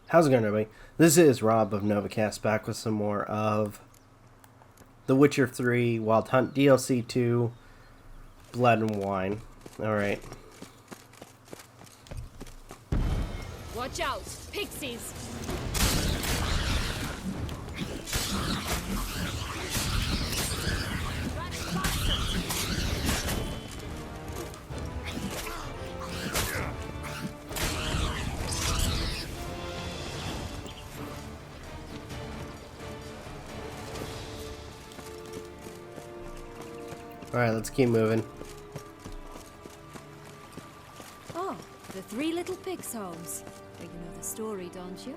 How's it going, everybody? This is Rob of Novakast, back with some more of The Witcher 3 Wild Hunt DLC 2 Blood and Wine. Alright. Watch out! Pixies! Alright, let's keep moving. Oh, the three little pigs' homes. Well, you know the story, don't you?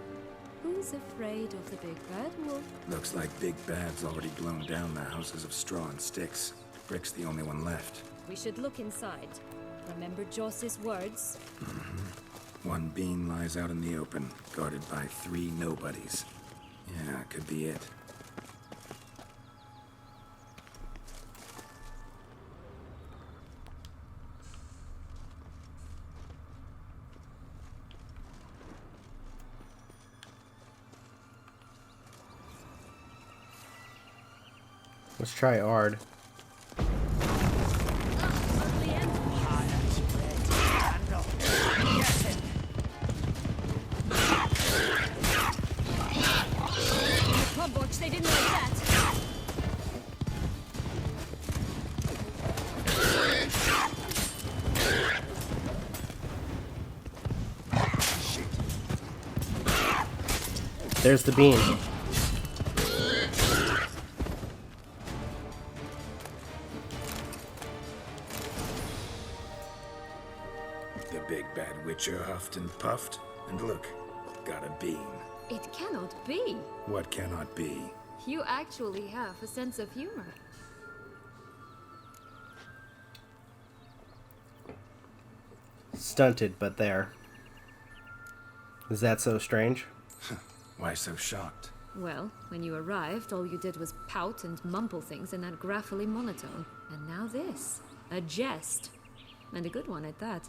Who's afraid of the big bad wolf? Looks like Big Bad's already blown down the houses of straw and sticks. Brick's the only one left. We should look inside. Remember Joss's words? One bean lies out in the open, guarded by three nobodies. Yeah, could be it. Let's try Ard. They didn't like that. There's the bean. The big bad witcher huffed and puffed, and look, got a bean. It cannot be. What cannot be? You actually have a sense of humor. Stunted, but there. Is that so strange? Why so shocked? Well, when you arrived, all you did was pout and mumble things in that graphically monotone. And now this. A jest. And a good one at that.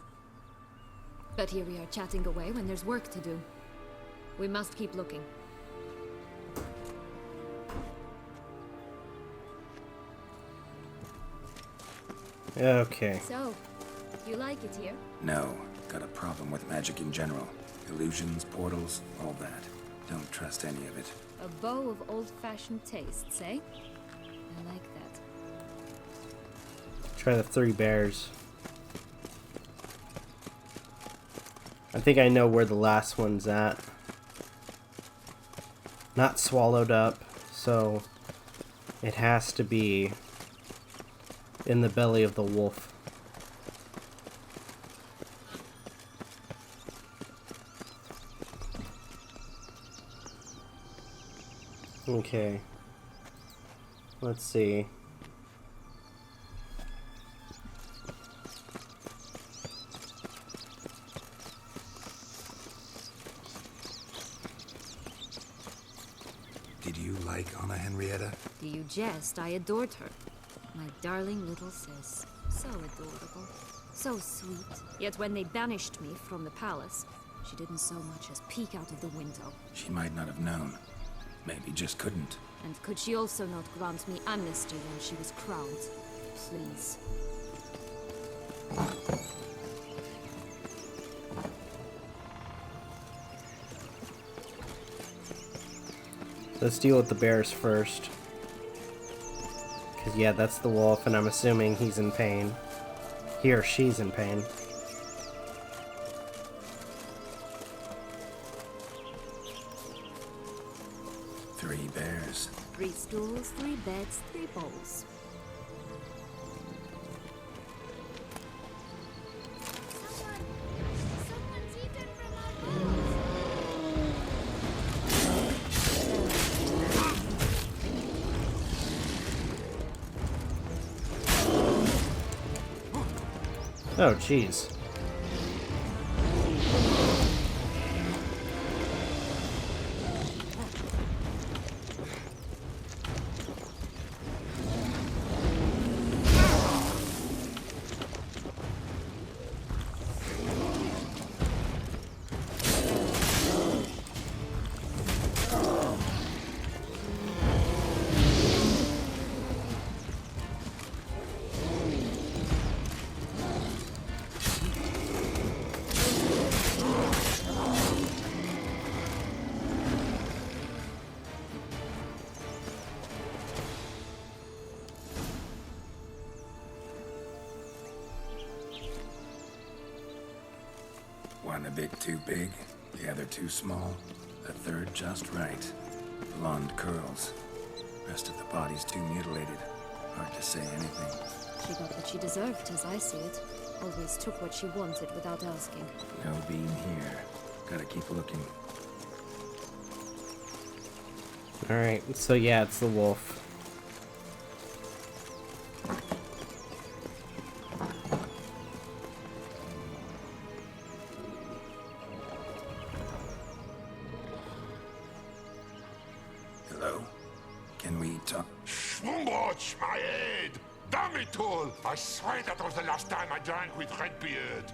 But here we are chatting away when there's work to do. We must keep looking. Okay. So, you like it here? No, got a problem with magic in general. Illusions, portals, all that. Don't trust any of it. A bow of old-fashioned tastes, eh? I like that. Try the three bears. I think I know where the last one's at. Not swallowed up, so it has to be in the belly of the wolf. Okay. Let's see. Did you like Anna Henrietta? Do you jest? I adored her. My darling little sis. So adorable. So sweet. Yet when they banished me from the palace, she didn't so much as peek out of the window. She might not have known. Maybe just couldn't. And could she also not grant me amnesty when she was crowned? Please. Let's deal with the bears first. Because, yeah, that's the wolf, and I'm assuming he's in pain. He or she's in pain. Three bears. 3 stools, 3 beds, 3 bowls. Oh, jeez. bit too big, the other too small, the third just right. Blonde curls. Rest of the body's too mutilated. Hard to say anything. She got what she deserved, as I see it. Always took what she wanted without asking. No bean here. Gotta keep looking. Alright, so yeah, it's the wolf. Hello? Can we talk? Schwungwatch, my head! Damn it all! I swear that was the last time I drank with Redbeard.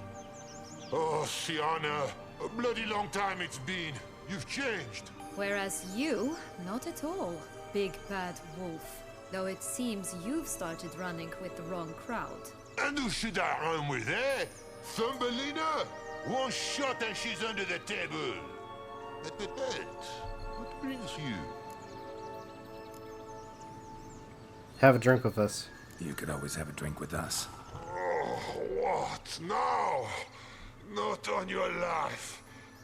Oh, Sienna, a bloody long time it's been. You've changed. Whereas you, not at all, big bad wolf. Though it seems you've started running with the wrong crowd. And who should I run with, eh? Thumbelina? One shot and she's under the table. What brings you? Have a drink with us. You could always have a drink with us. Oh, what now? Not on your life.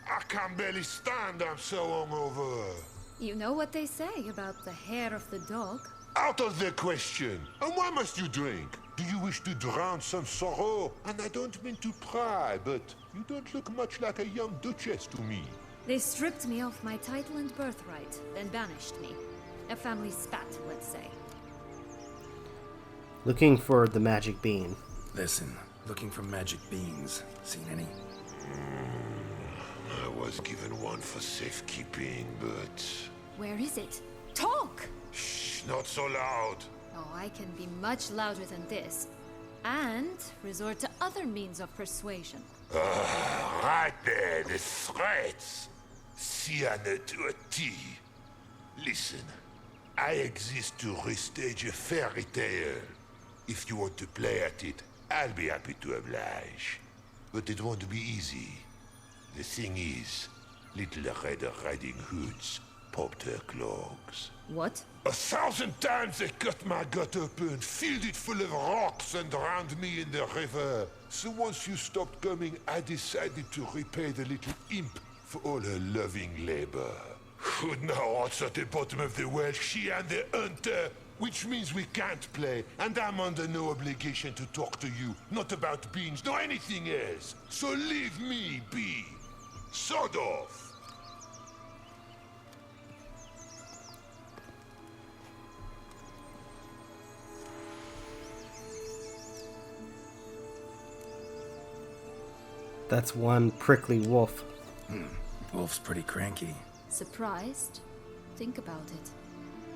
I can barely stand, I'm so hungover. You know what they say about the hair of the dog? Out of the question. And why must you drink? Do you wish to drown some sorrow? And I don't mean to pry, but you don't look much like a young duchess to me. They stripped me of my title and birthright, then banished me. A family spat, let's say. Looking for the magic bean. Listen, looking for magic beans. Seen any? I was given one for safekeeping, but... Where is it? Talk! Shh, not so loud. Oh, I can be much louder than this. And resort to other means of persuasion. Right there, the threats. Sienna to a T. Listen, I exist to restage a fairy tale. If you want to play at it, I'll be happy to oblige. But it won't be easy. The thing is, little Red Riding Hoods popped her clogs. What? 1,000 times they cut my gut open, filled it full of rocks and drowned me in the river. So once you stopped coming, I decided to repay the little imp for all her loving labor. Now what's at the bottom of the well, she and the hunter, which means we can't play, and I'm under no obligation to talk to you, not about beans, nor anything else. So leave me be. Sod off. That's one prickly wolf. Wolf's pretty cranky. Surprised? Think about it.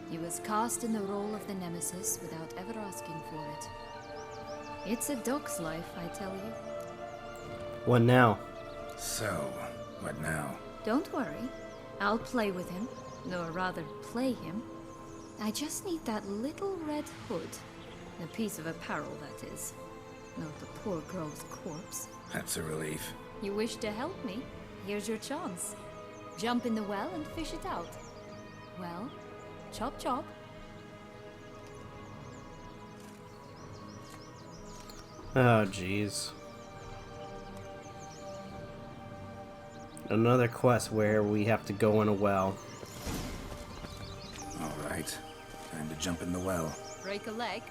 He was cast in the role of the Nemesis without ever asking for it. It's a dog's life, I tell you. What now? So, what now? Don't worry. I'll play with him. Or rather, play him. I just need that little red hood. A piece of apparel, that is. Not the poor girl's corpse. That's a relief. You wish to help me? Here's your chance. Jump in the well and fish it out. Well, chop chop. Oh, jeez. Another quest where we have to go in a well. Alright. Time to jump in the well. Break a leg.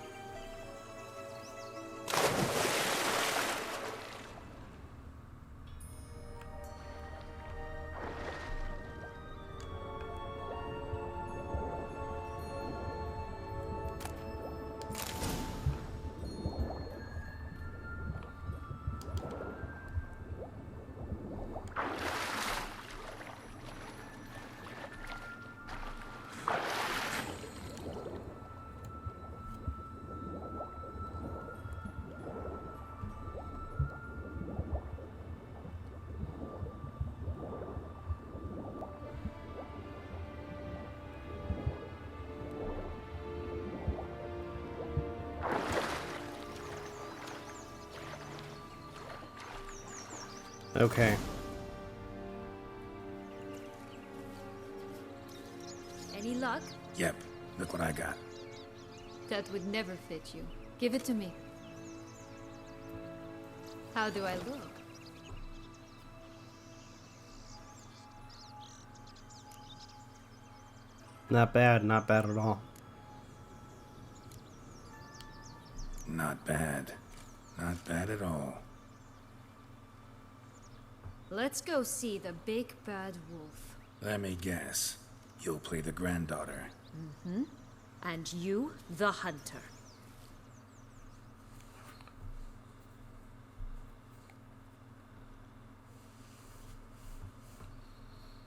Okay. Any luck? Yep. Look what I got. That would never fit you. Give it to me. How do I look? Not bad, not bad at all. Not bad. Not bad at all. Let's go see the big bad wolf. Let me guess. You'll play the granddaughter. And you, the hunter.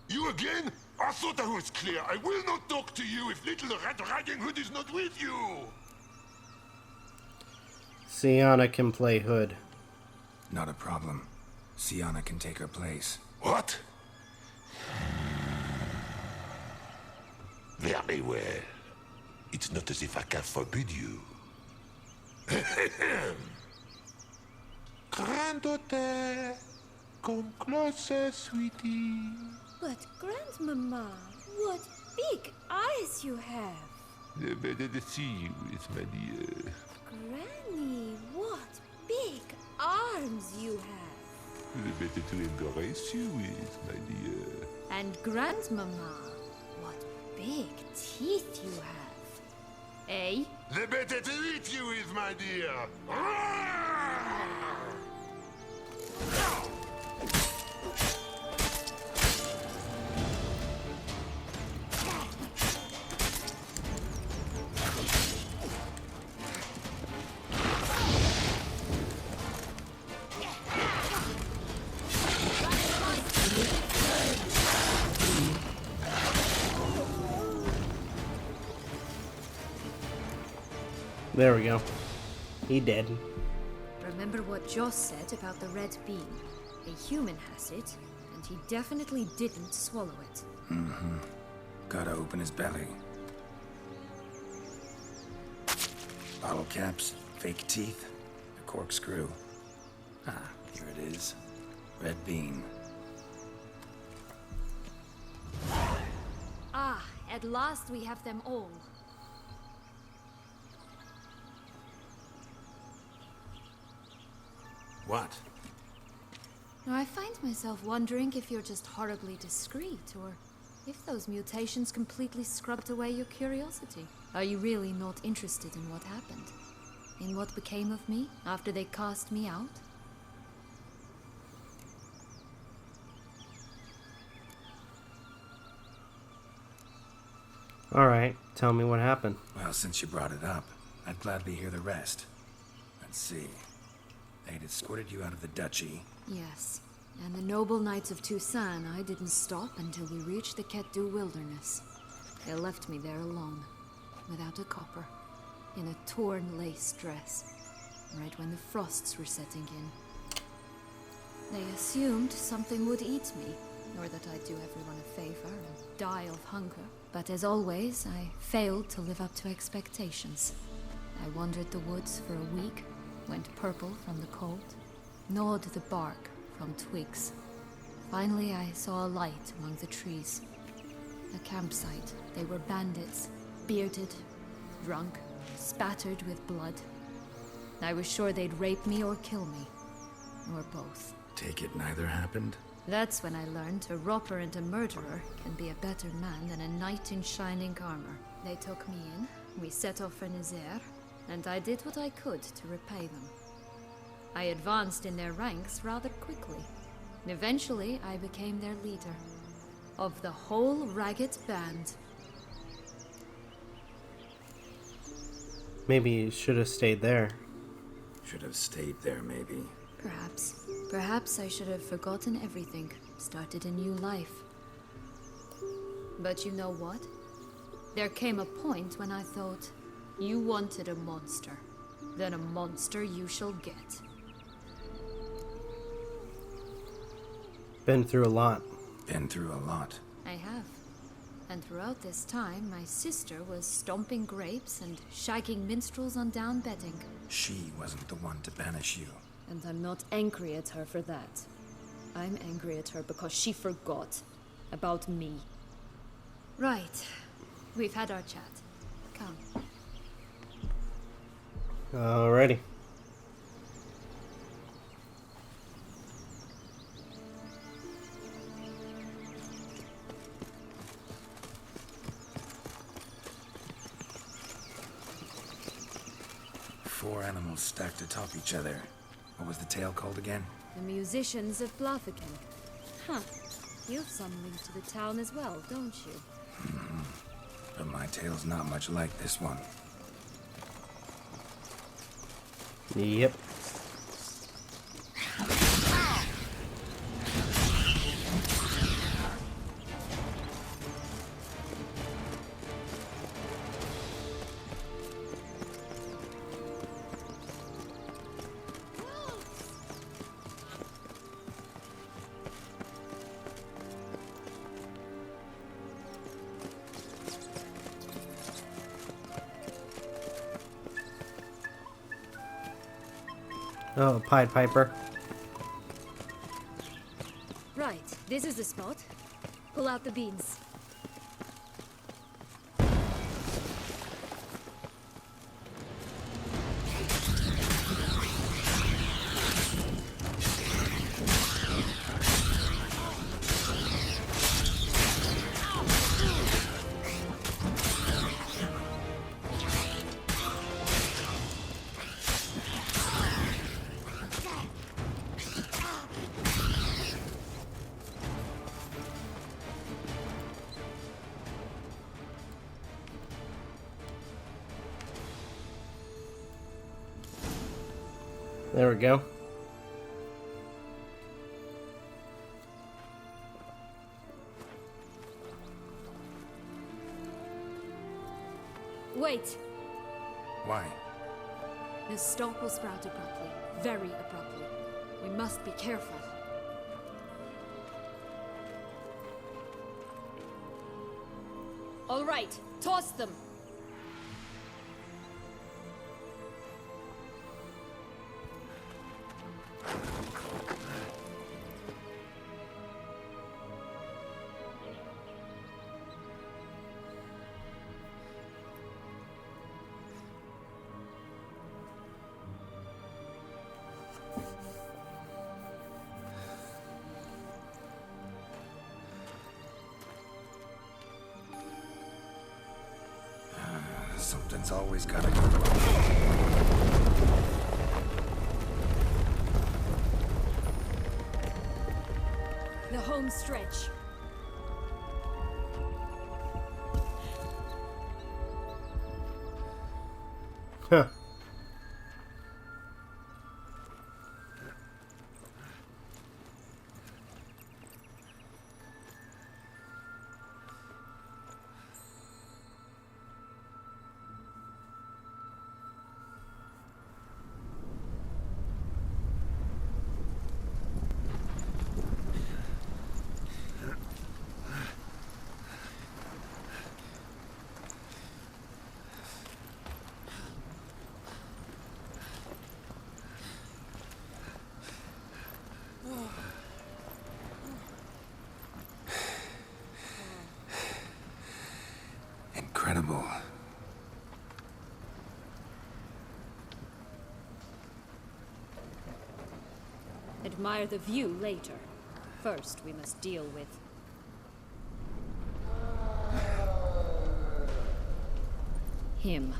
You again? I thought I was clear. I will not talk to you if little Red Riding Hood is not with you. Sienna can play Hood. Not a problem. Sienna can take her place. What? Very well. It's not as if I can forbid you. Granddaughter, come closer, sweetie. But Grandmama, what big eyes you have. Better to see you, it's my dear. Granny, what big arms you have. Better to embrace you, it's my dear. And Grandmama, what big teeth you have. Eh? The better to eat you is, my dear. There we go. He did. Remember what Joss said about the red bean? A human has it, and he definitely didn't swallow it. Gotta open his belly. Bottle caps, fake teeth, a corkscrew. Ah, here it is. Red bean. Ah, at last we have them all. What? Now, I find myself wondering if you're just horribly discreet, or if those mutations completely scrubbed away your curiosity. Are you really not interested in what happened? In what became of me after they cast me out? Alright, tell me what happened. Well, since you brought it up, I'd gladly hear the rest. Let's see. They'd escorted you out of the duchy. Yes. And the noble knights of Toussaint, I didn't stop until we reached the Ketdu wilderness. They left me there alone, without a copper, in a torn lace dress, right when the frosts were setting in. They assumed something would eat me, or that I'd do everyone a favor and die of hunger. But as always, I failed to live up to expectations. I wandered the woods for a week, went purple from the cold, gnawed the bark from twigs. Finally, I saw a light among the trees. A campsite. They were bandits, bearded, drunk, spattered with blood. I was sure they'd rape me or kill me, or both. Take it neither happened? That's when I learned a robber and a murderer can be a better man than a knight in shining armor. They took me in, we set off for Nazaire, and I did what I could to repay them. I advanced in their ranks rather quickly. Eventually, I became their leader. Of the whole ragged band. Maybe you should have stayed there. Should have stayed there, maybe. Perhaps. Perhaps I should have forgotten everything, started a new life. But you know what? There came a point when I thought, you wanted a monster. Then a monster you shall get. Been through a lot. Been through a lot. I have. And throughout this time, my sister was stomping grapes and shagging minstrels on down bedding. She wasn't the one to banish you. And I'm not angry at her for that. I'm angry at her because she forgot about me. Right. We've had our chat. Come. Alrighty. 4 animals stacked atop each other. What was the tale called again? The musicians of Blarthican. Huh. You've some link to the town as well, don't you? But my tale's not much like this one. Yep. Oh, Pied Piper. Right, this is the spot. Pull out the beans. There we go. Wait! Why? The stalk will sprout abruptly. Very abruptly. We must be careful. All right, toss them! Something's always gotta go wrong. The home stretch. Huh. Incredible. Admire the view later. First, we must deal with... him.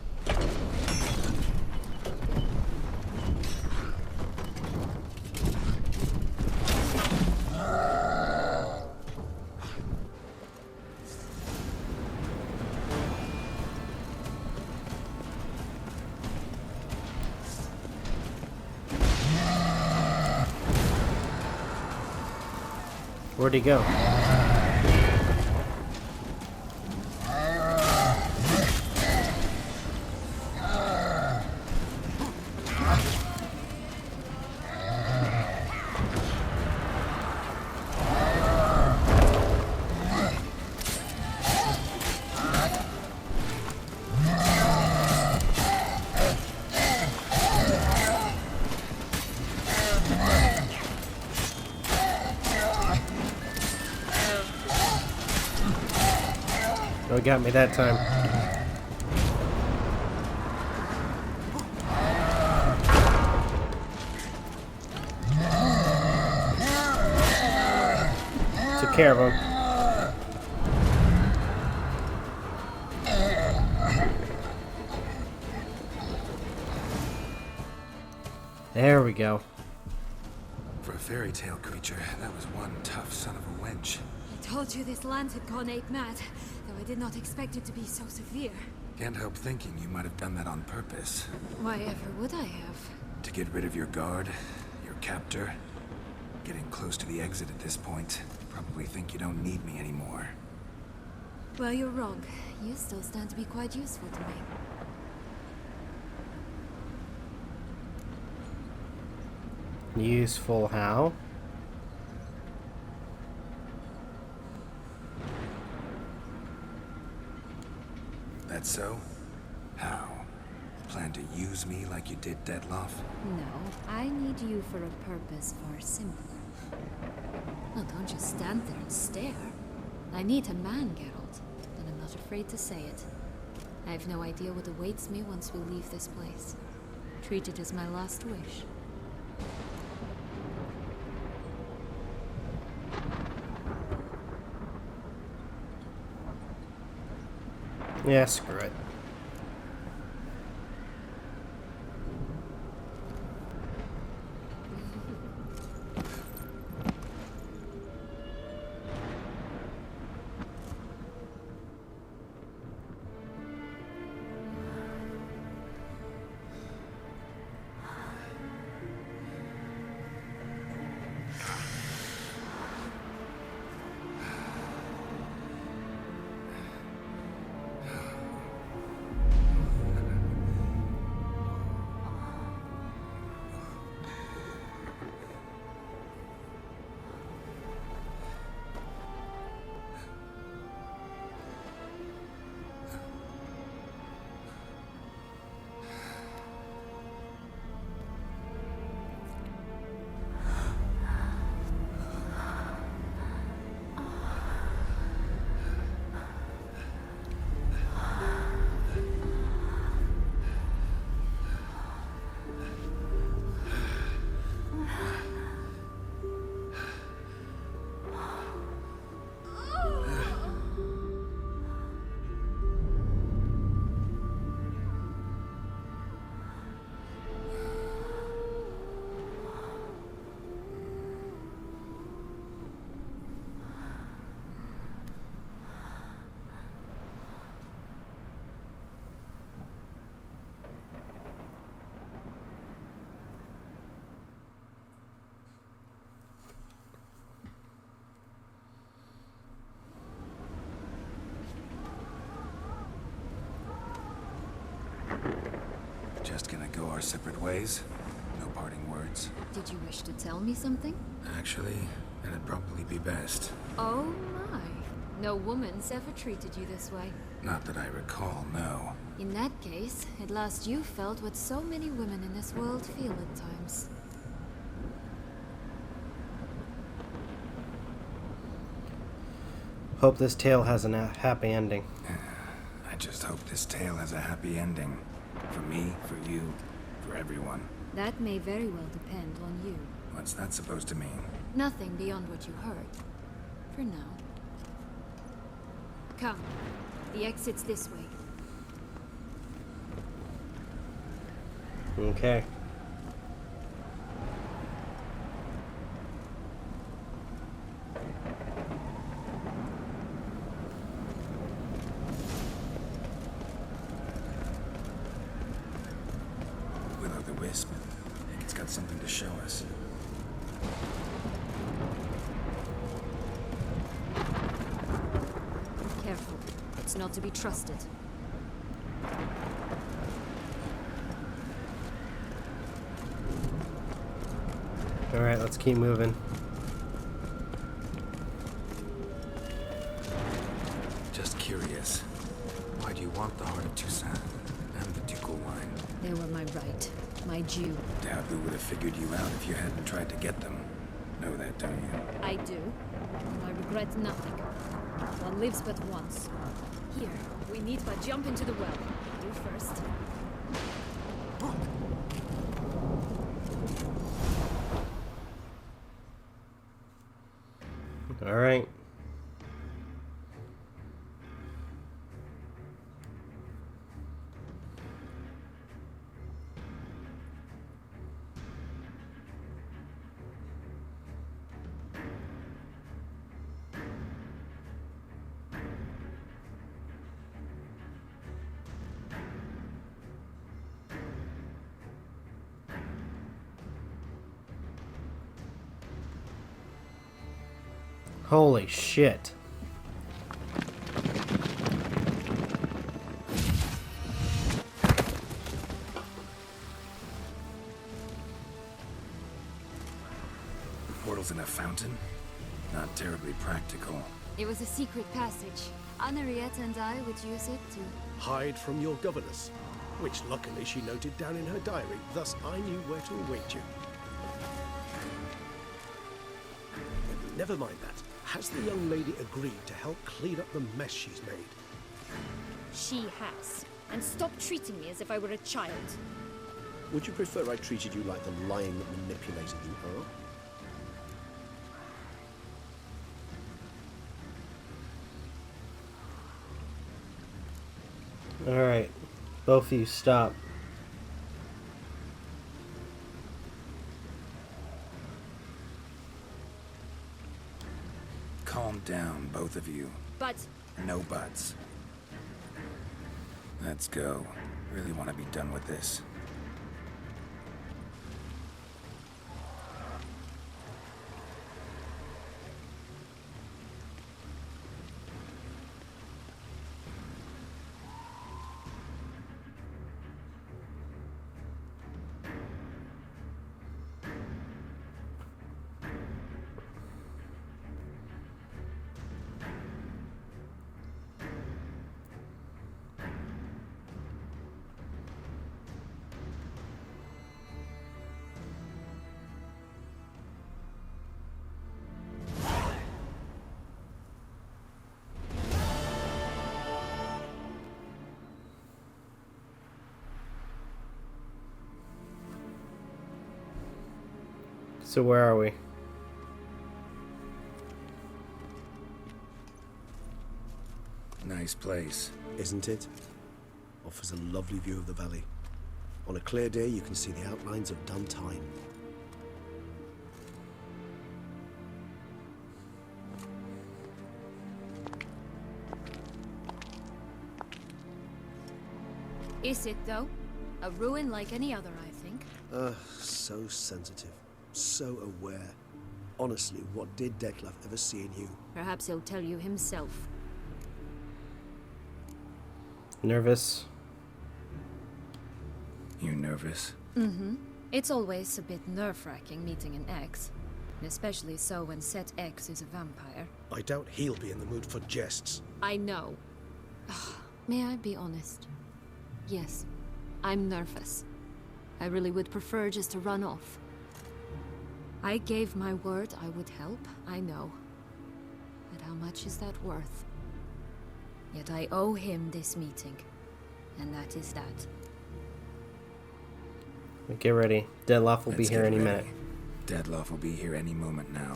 Where'd he go? Oh, he got me that time. Took care of him. There we go. For a fairy tale creature, that was one tough son of a wench. I told you this land had gone ape mad, though I did not expect it to be so severe. Can't help thinking you might have done that on purpose. Why ever would I have? To get rid of your guard, your captor. Getting close to the exit at this point. Probably think you don't need me anymore. Well, you're wrong. You still stand to be quite useful to me. Useful how? That so? How? Plan to use me like you did Detloff? No, I need you for a purpose far simpler. No, don't just stand there and stare. I need a man, Geralt, and I'm not afraid to say it. I have no idea what awaits me once we leave this place. Treat it as my last wish. Yeah, screw it. Just gonna go our separate ways? No parting words? Did you wish to tell me something? Actually, that'd probably be best. Oh my. No woman's ever treated you this way. Not that I recall, no. In that case, at last you felt what so many women in this world feel at times. Hope this tale has a happy ending. I just hope this tale has a happy ending. For me, for you, for everyone. That may very well depend on you. What's that supposed to mean? Nothing beyond what you heard. For now. Come. The exit's this way. Okay. Will-o'-the-wisp. I think it's got something to show us. Careful. It's not to be trusted. Alright, let's keep moving. Just curious. Why do you want the heart of Toussaint and the ducal wine? They were my right. My due. Doubt we would have figured you out if you hadn't tried to get them. Know that, don't you? I do. And I regret nothing. One lives but once. Here, we need but jump into the well. You first. Alright. Holy shit. Portals in a fountain? Not terribly practical. It was a secret passage. Henriette and I would use it to... Hide from your governess, which luckily she noted down in her diary, thus I knew where to await you. But never mind that. Has the young lady agreed to help clean up the mess she's made? She has. And stop treating me as if I were a child. Would you prefer I treated you like the lion that manipulated you are? Alright. Both of you stop. Calm down, both of you. But... No buts. Let's go. Really want to be done with this. So where are we? Nice place. Isn't it? Offers a lovely view of the valley. On a clear day, you can see the outlines of done time. Is it, though? A ruin like any other, I think. So sensitive. So aware. Honestly, what did Detlef ever see in you? Perhaps he'll tell you himself. Nervous? You nervous? Mm-hmm. It's always a bit nerve-wracking meeting an ex. Especially so when said ex is a vampire. I doubt he'll be in the mood for jests. I know. May I be honest? Yes, I'm nervous. I really would prefer just to run off. I gave my word I would help, I know. But how much is that worth? Yet I owe him this meeting. And that is that. Get ready. Detlef will be Let's here get any ready. minute. Detlef will be here any moment now.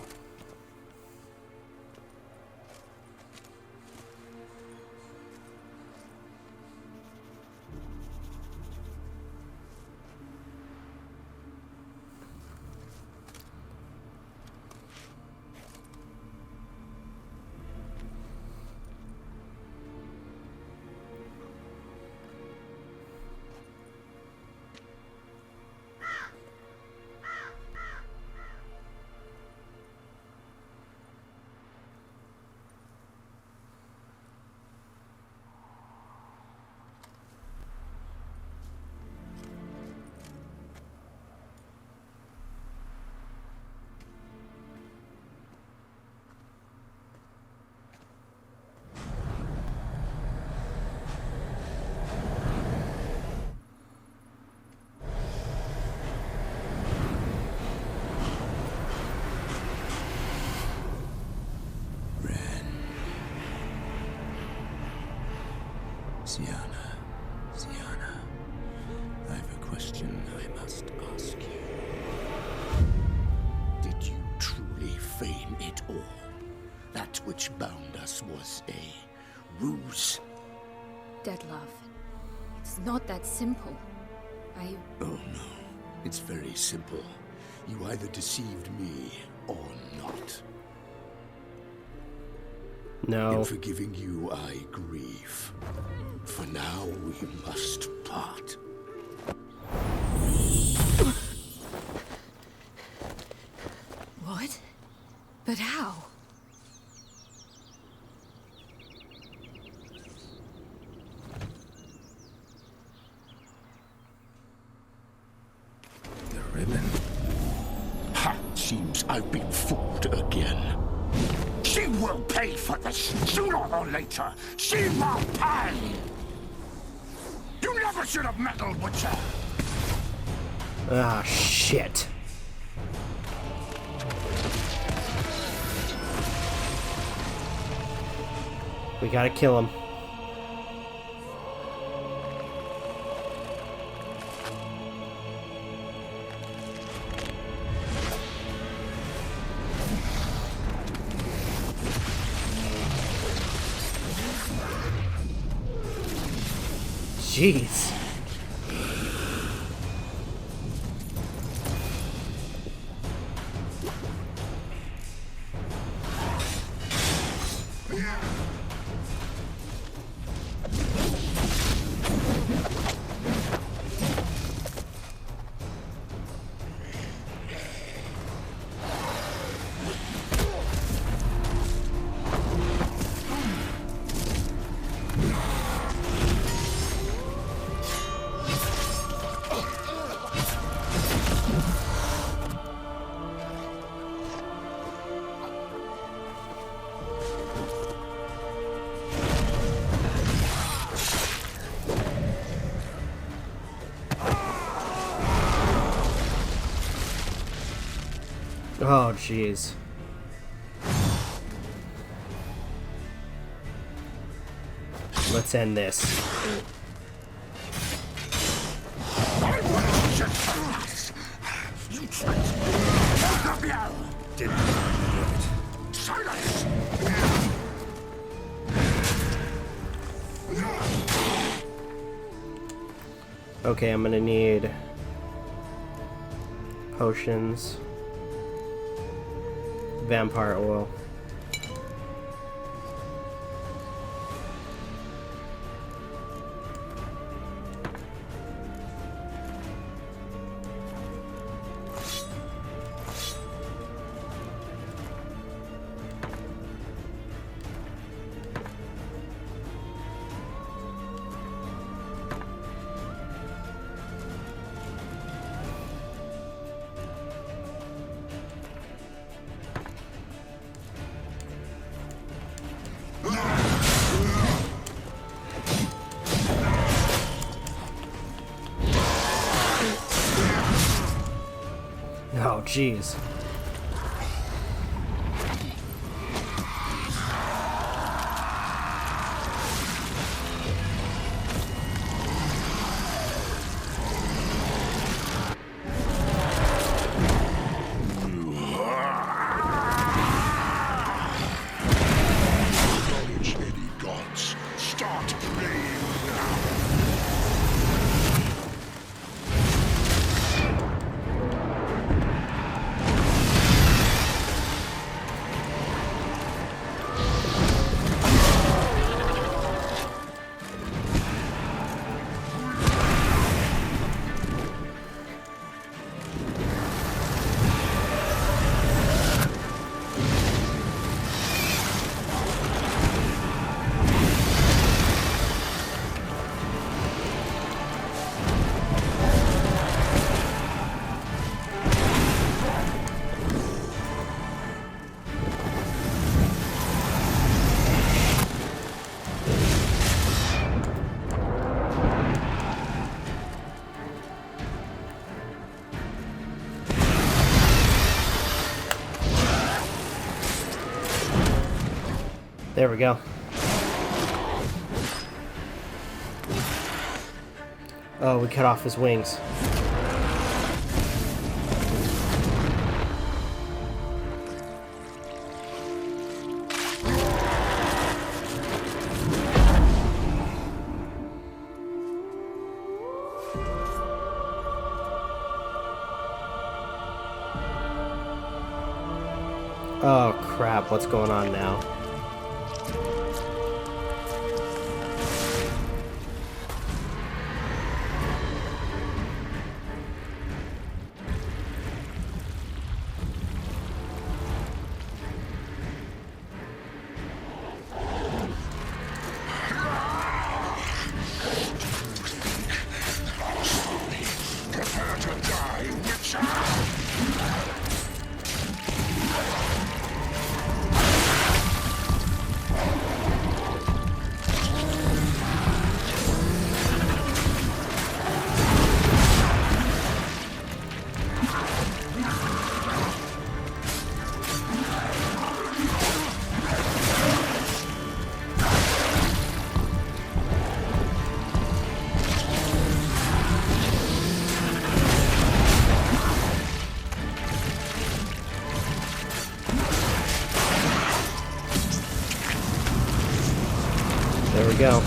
Sienna, I have a question I must ask you. Did you truly feign it all? That which bound us was a ruse? Detlef, it's not that simple. Oh no, it's very simple. You either deceived me or not. No. In forgiving you, I grieve. For now, we must part. What? But how? I've been fooled again. She will pay for this, sooner or later. She will pay! You never should have meddled with her! Ah, shit. We gotta kill him. Jeez. Oh, jeez. Let's end this. Didn't do it. Silence! Okay, I'm gonna need potions, vampire oil. Oh, jeez. Acknowledge any gods. Start praying now. There we go. Oh, we cut off his wings. Oh crap, what's going on now? Prepare to die, Witcher! There we go.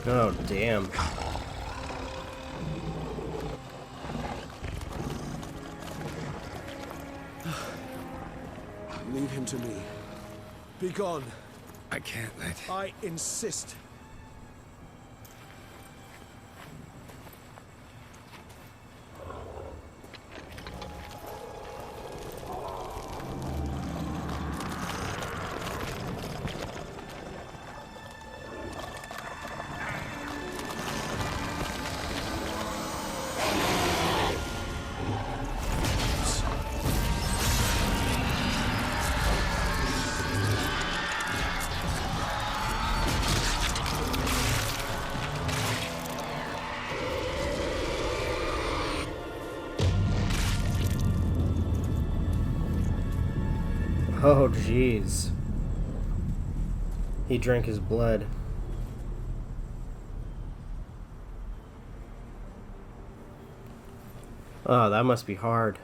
Oh, damn. Leave him to me. Be gone. I can't let... I insist. Oh, jeez. He drank his blood. Oh, that must be hard.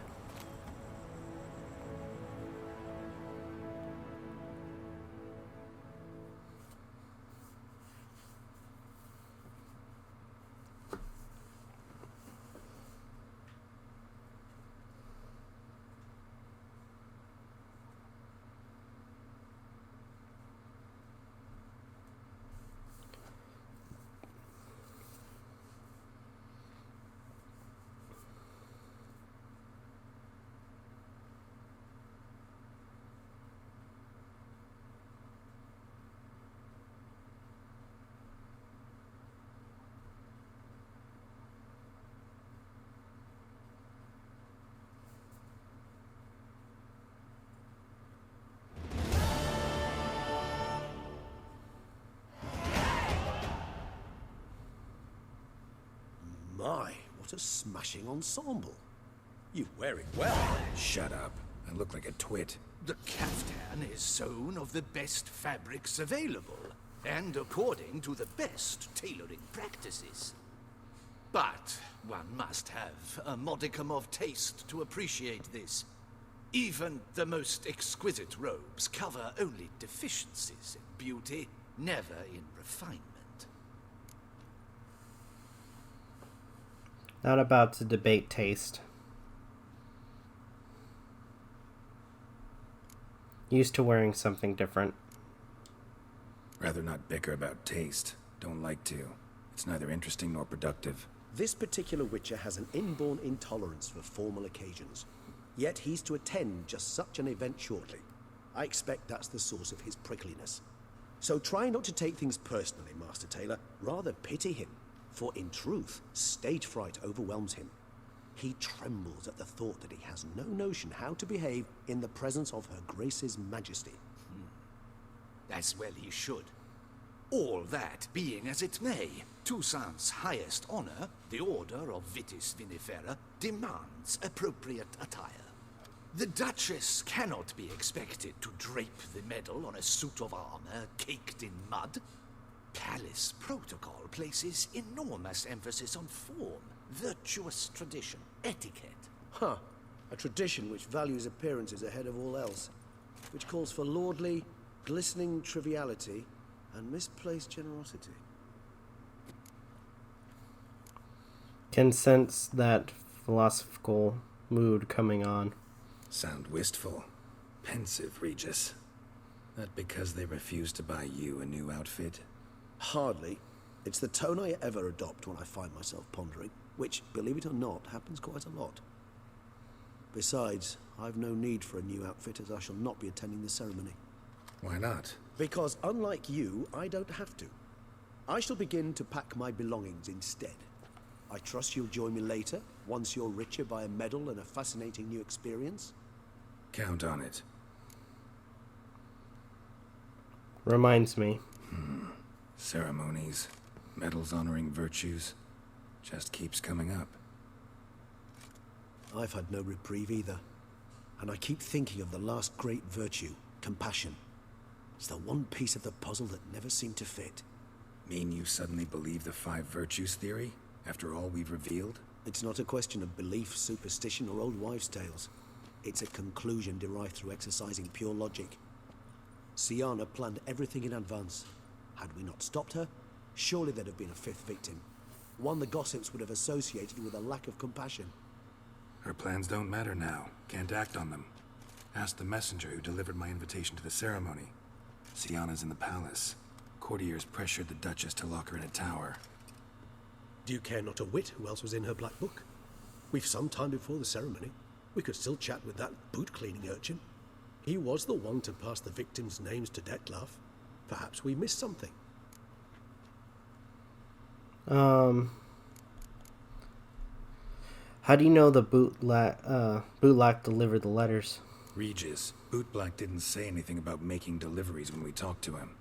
My, what a smashing ensemble. You wear it well. Shut up. I look like a twit. The caftan is sewn of the best fabrics available, and according to the best tailoring practices. But one must have a modicum of taste to appreciate this. Even the most exquisite robes cover only deficiencies in beauty, never in refinement. Not about to debate taste. Used to wearing something different. Rather not bicker about taste. Don't like to. It's neither interesting nor productive. This particular Witcher has an inborn intolerance for formal occasions. Yet he's to attend just such an event shortly. I expect that's the source of his prickliness. So try not to take things personally, Master Taylor. Rather pity him. For in truth, stage fright overwhelms him. He trembles at the thought that he has no notion how to behave in the presence of Her Grace's Majesty. As well he should. All that being as it may, Toussaint's highest honor, the Order of Vitis Vinifera, demands appropriate attire. The Duchess cannot be expected to drape the medal on a suit of armor caked in mud. Palace protocol places enormous emphasis on form, virtuous tradition, etiquette. Huh. A tradition which values appearances ahead of all else. Which calls for lordly, glistening triviality and misplaced generosity. Can sense that philosophical mood coming on. Sound wistful. Pensive, Regis. That because they refuse to buy you a new outfit? Hardly. It's the tone I ever adopt when I find myself pondering, which, believe it or not, happens quite a lot. Besides, I've no need for a new outfit as I shall not be attending the ceremony. Why not? Because unlike you, I don't have to. I shall begin to pack my belongings instead. I trust you'll join me later, once you're richer by a medal and a fascinating new experience. Count on it. Reminds me. Ceremonies, medals honoring virtues, just keeps coming up. I've had no reprieve either. And I keep thinking of the last great virtue, compassion. It's the one piece of the puzzle that never seemed to fit. Mean you suddenly believe the 5 virtues theory, after all we've revealed? It's not a question of belief, superstition, or old wives' tales. It's a conclusion derived through exercising pure logic. Siana planned everything in advance. Had we not stopped her, surely there'd have been a 5th victim. One the gossips would have associated with a lack of compassion. Her plans don't matter now. Can't act on them. Ask the messenger who delivered my invitation to the ceremony. Siana's in the palace. Courtiers pressured the Duchess to lock her in a tower. Do you care not a whit who else was in her black book? We've some time before the ceremony. We could still chat with that boot-cleaning urchin. He was the one to pass the victims' names to Detlef. Perhaps we missed something. How do you know the bootlack delivered the letters? Regis, Bootblack didn't say anything about making deliveries when we talked to him.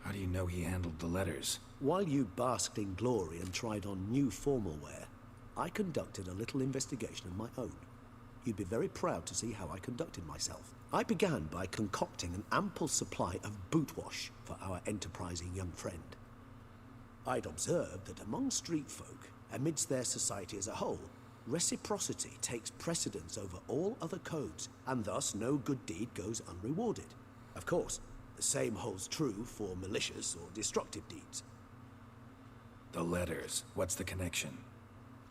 How do you know he handled the letters? While you basked in glory and tried on new formal wear, I conducted a little investigation of my own. You'd be very proud to see how I conducted myself. I began by concocting an ample supply of boot wash for our enterprising young friend. I'd observed that among street folk, amidst their society as a whole, reciprocity takes precedence over all other codes, and thus no good deed goes unrewarded. Of course, the same holds true for malicious or destructive deeds. The letters. What's the connection?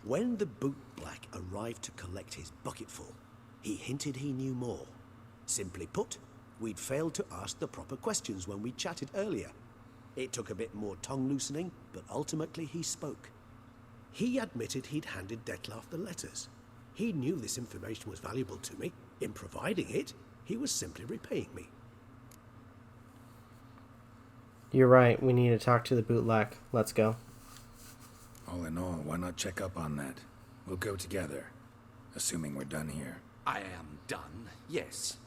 When the bootblack arrived to collect his bucketful, he hinted he knew more. Simply put, we'd failed to ask the proper questions when we chatted earlier. It took a bit more tongue loosening, but ultimately he spoke. He admitted he'd handed Detlef the letters. He knew this information was valuable to me. In providing it, he was simply repaying me. You're right, we need to talk to the bootlack. Let's go. All in all, why not check up on that? We'll go together, assuming we're done here. I am done, yes.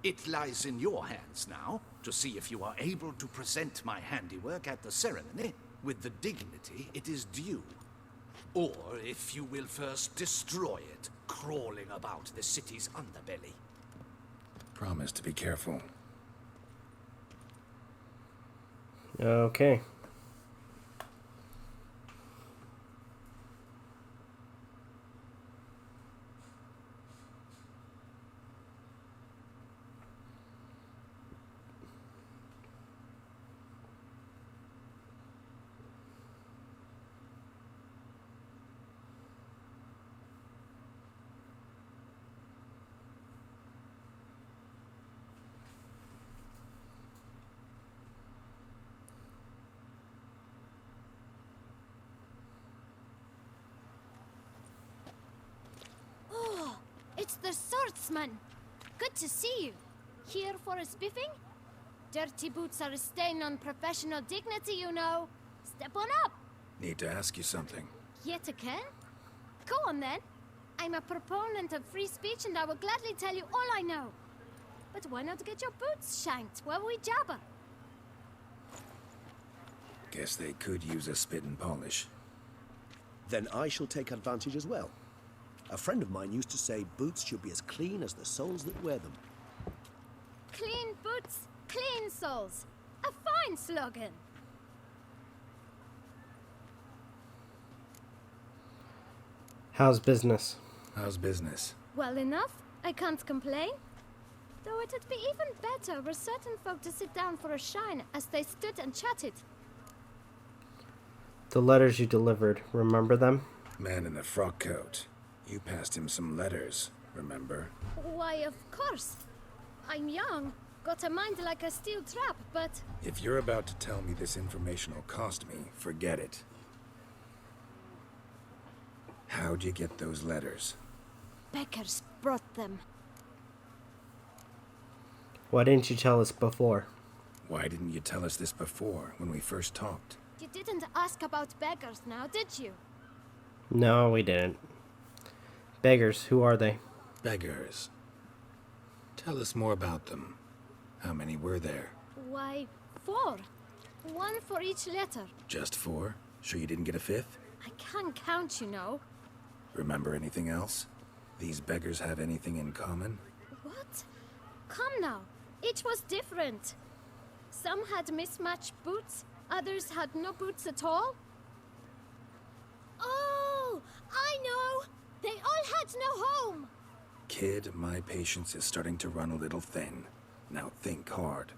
It lies in your hands now to see if you are able to present my handiwork at the ceremony with the dignity it is due. Or if you will first destroy it, crawling about the city's underbelly. Promise to be careful. Okay. It's the swordsman. Good to see you. Here for a spiffing? Dirty boots are a stain on professional dignity, you know. Step on up. Need to ask you something. Yet again? Go on then. I'm a proponent of free speech and I will gladly tell you all I know. But why not get your boots shanked while we jabber? Guess they could use a spit and polish. Then I shall take advantage as well. A friend of mine used to say boots should be as clean as the soles that wear them. Clean boots, clean soles. A fine slogan. How's business? How's business? Well enough. I can't complain. Though it'd be even better were certain folk to sit down for a shine as they stood and chatted. The letters you delivered, remember them? Man in the frock coat. You passed him some letters, remember? Why, of course. I'm young. Got a mind like a steel trap, but If you're about to tell me this information will cost me, forget it. How'd you get those letters? beggars brought them. Why didn't you tell us before? Why didn't you tell us this before, when we first talked? You didn't ask about beggars now, did you? No, we didn't. Beggars, who are they? Beggars. Tell us more about them. How many were there? Why, 4. 1 for each letter. Just 4? Sure you didn't get a 5th? I can't count, you know. Remember anything else? These beggars have anything in common? What? Come now. Each was different. Some had mismatched boots, others had no boots at all. Oh, I know! They all had no home! Kid, my patience is starting to run a little thin. Now think hard.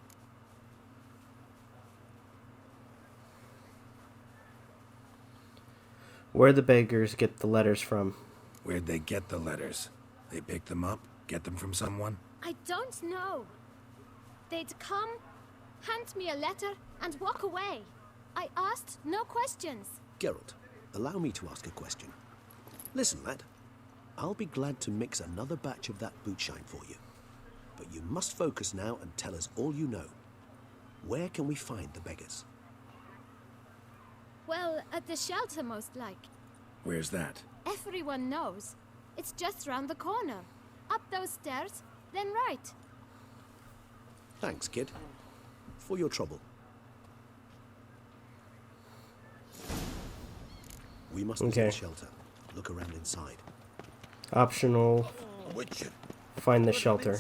Where'd the beggars get the letters from? Where'd they get the letters? They pick them up? Get them from someone? I don't know. They'd come, hand me a letter, and walk away. I asked no questions. Geralt, allow me to ask a question. Listen, lad. I'll be glad to mix another batch of that bootshine for you. But you must focus now and tell us all you know. Where can we find the beggars? Well, at the shelter, most like. Where's that? Everyone knows. It's just round the corner. Up those stairs, then right. Thanks, kid. For your trouble. We must visit Okay. the shelter. Look around inside. Optional. Find the shelter.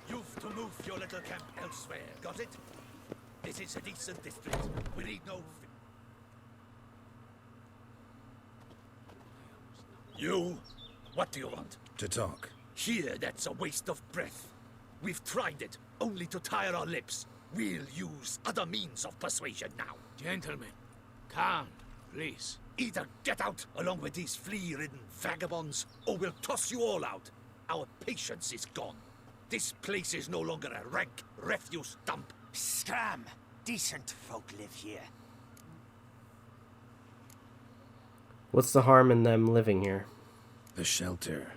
You've to move your little camp elsewhere, got it? This is a decent district. We need no... You? What do you want? To talk. Here, that's a waste of breath. We've tried it, only to tire our lips. We'll use other means of persuasion now. Gentlemen, calm, please. Either get out along with these flea-ridden vagabonds, or we'll toss you all out. Our patience is gone. This place is no longer a rank refuse dump. Scram! Decent folk live here. What's the harm in them living here? The shelter,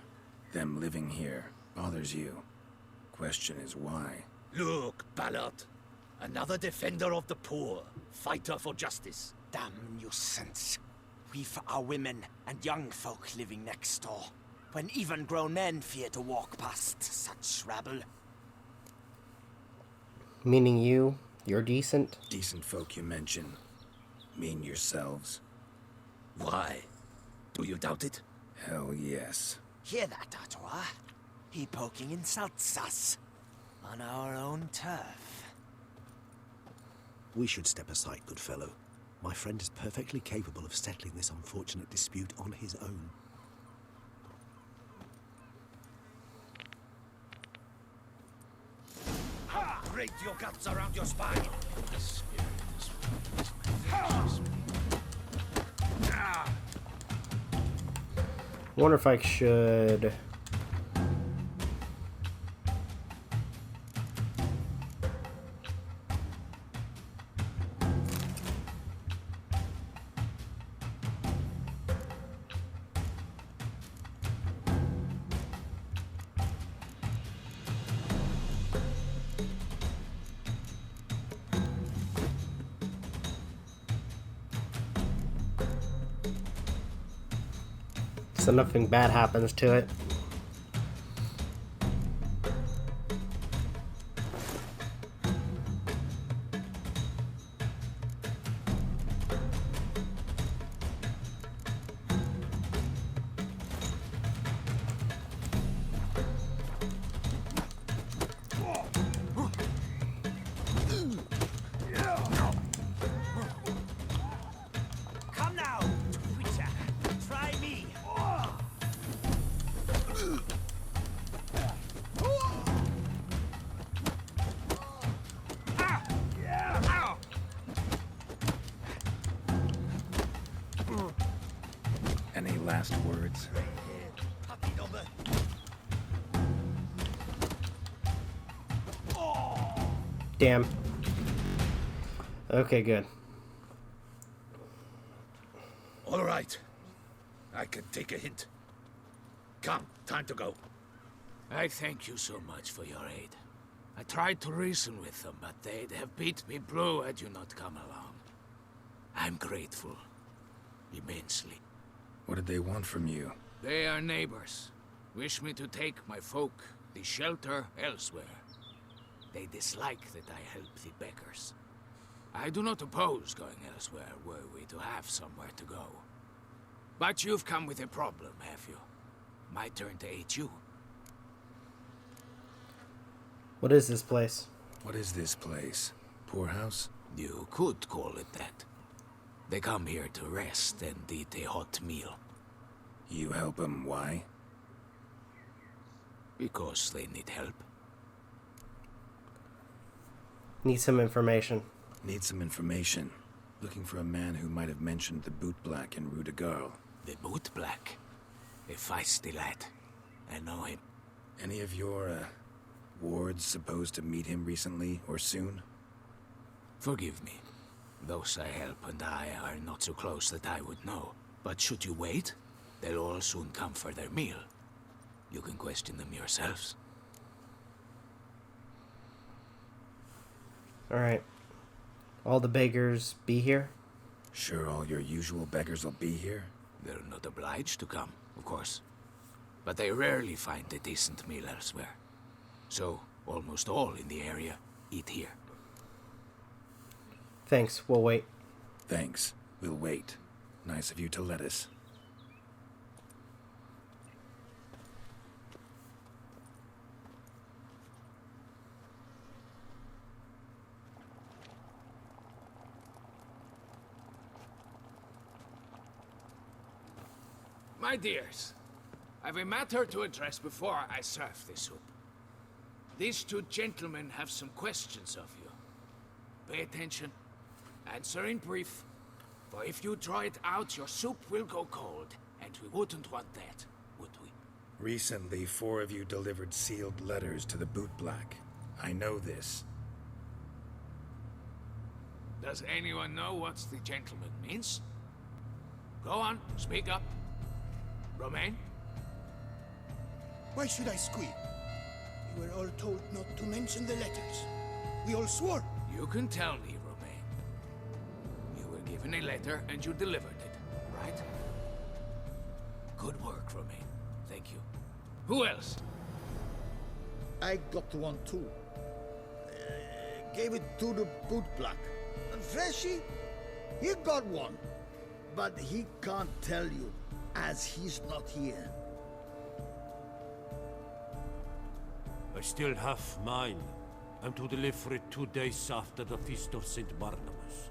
them living here, bothers you. Question is why? Look, Ballard. Another defender of the poor. Fighter for justice. Damn nuisance. We've our women and young folk living next door, when even grown men fear to walk past such rabble. Meaning you're decent? Decent folk you mention. Mean yourselves? Why? Do you doubt it? Hell yes. Hear that, Artois? He poking insults us. On our own turf. We should step aside, good fellow. My friend is perfectly capable of settling this unfortunate dispute on his own. Break your guts around your spine. Wonder if I should. So nothing bad happens to it. Come now, Twitcher. Try me. Any last words? Puppy number. Damn. Okay, good. All right. I can take a hint. Come, time to go. I thank you so much for your aid. I tried to reason with them, but they'd have beat me blue had you not come along. I'm grateful. Immensely. What did they want from you? They are neighbors. Wish me to take my folk, the shelter, elsewhere. They dislike that I help the beggars. I do not oppose going elsewhere were we to have somewhere to go. But you've come with a problem, have you? My turn to aid you. What is this place? What is this place? Poorhouse? You could call it that. They come here to rest and eat a hot meal. You help them, why? Because they need help. Need some information. Need some information. Looking for a man who might have mentioned the boot black in Rue de Garl. The boot black? A feisty lad. I know him. Any of your, wards supposed to meet him recently or soon? Forgive me. Those I help and I are not so close that I would know. But should you wait, they'll all soon come for their meal. You can question them yourselves. Alright. All the beggars be here? Sure all your usual beggars will be here? They're not obliged to come, of course. But they rarely find a decent meal elsewhere. So, almost all in the area eat here. Thanks, we'll wait. Thanks. We'll wait. Nice of you to let us. My dears, I've a matter to address before I serve this soup. These two gentlemen have some questions of you. Pay attention. Answer in brief. For if you draw it out, your soup will go cold. And we wouldn't want that, would we? Recently, 4 of you delivered sealed letters to the boot black. I know this. Does anyone know what the gentleman means? Go on, speak up. Romain? Why should I squeal? We were all told not to mention the letters. We all swore. You can tell me, Romain. You were given a letter and you delivered it, right? Good work, Romain. Thank you. Who else? I got one too. Gave it to the boot black. And Freshy, he got one. But he can't tell you, as he's not here. I still have mine. I'm to deliver it 2 days after the Feast of St. Barnabas.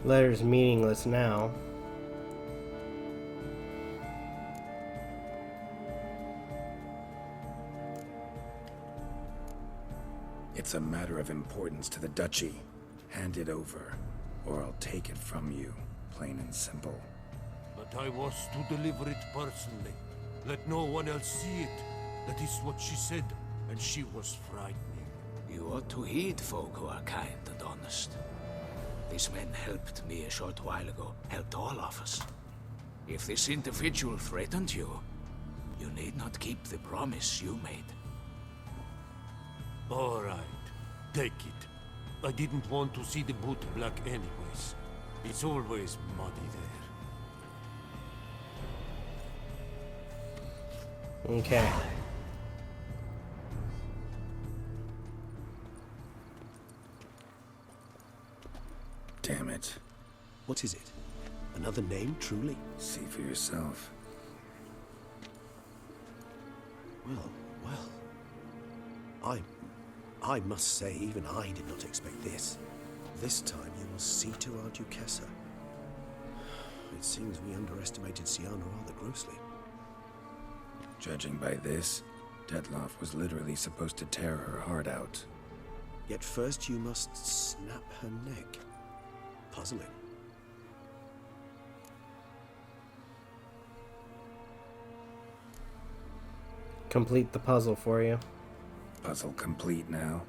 Letter's meaningless now. It's a matter of importance to the Duchy. Hand it over, or I'll take it from you, plain and simple. But I was to deliver it personally. Let no one else see it. That is what she said, and she was frightening. You ought to heed folk who are kind and honest. These men helped me a short while ago, helped all of us. If this individual threatened you, you need not keep the promise you made. All right, take it. I didn't want to see the boot black anyways. It's always muddy there. Okay. Damn it. What is it? Another name, truly? See for yourself. Well. I must say, even I did not expect this. This time you will see to our Duchessa. It seems we underestimated Siana rather grossly. Judging by this, Detloff was literally supposed to tear her heart out. Yet first you must snap her neck. Puzzling. complete the puzzle for you. Puzzle complete now.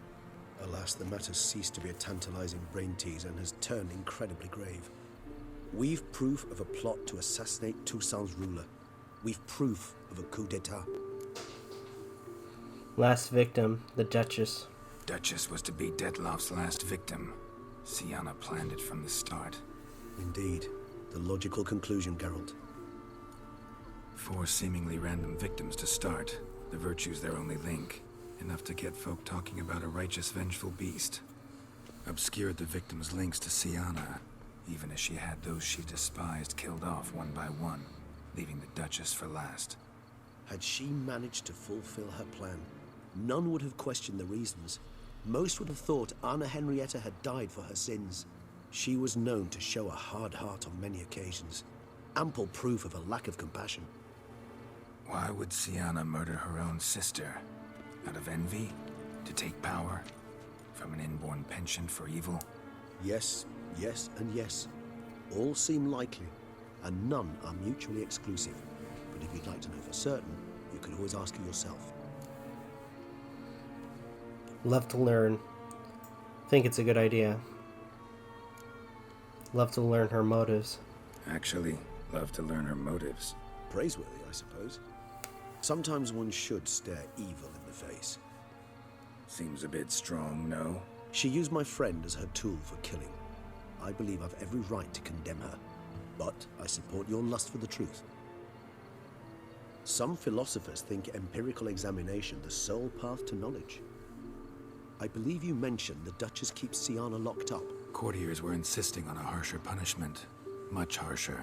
Alas, the matter ceased to be a tantalizing brain tease and has turned incredibly grave. We've proof of a plot to assassinate Toussaint's ruler. We've proof of a coup d'etat. Last victim, the Duchess. Duchess was to be Dettlaff's last victim. Sienna planned it from the start. Indeed. The logical conclusion, Geralt. 4 seemingly random victims to start. The virtue's their only link. Enough to get folk talking about a righteous, vengeful beast. Obscured the victims' links to Sienna, even as she had those she despised killed off one by one, leaving the Duchess for last. Had she managed to fulfill her plan, none would have questioned the reasons. Most would have thought Anna Henrietta had died for her sins. She was known to show a hard heart on many occasions. Ample proof of a lack of compassion. Why would Sienna murder her own sister? Out of envy? To take power? From an inborn penchant for evil? Yes, yes, and yes. All seem likely, and none are mutually exclusive. But if you'd like to know for certain, you could always ask her yourself. Love to learn. Think it's a good idea. Love to learn her motives. Actually, love to learn her motives. Praiseworthy, I suppose. Sometimes one should stare evil in the face. Seems a bit strong, no? She used my friend as her tool for killing. I believe I've every right to condemn her, but I support your lust for the truth. Some philosophers think empirical examination the sole path to knowledge. I believe you mentioned the Duchess keeps Sienna locked up. Courtiers were insisting on a harsher punishment. Much harsher.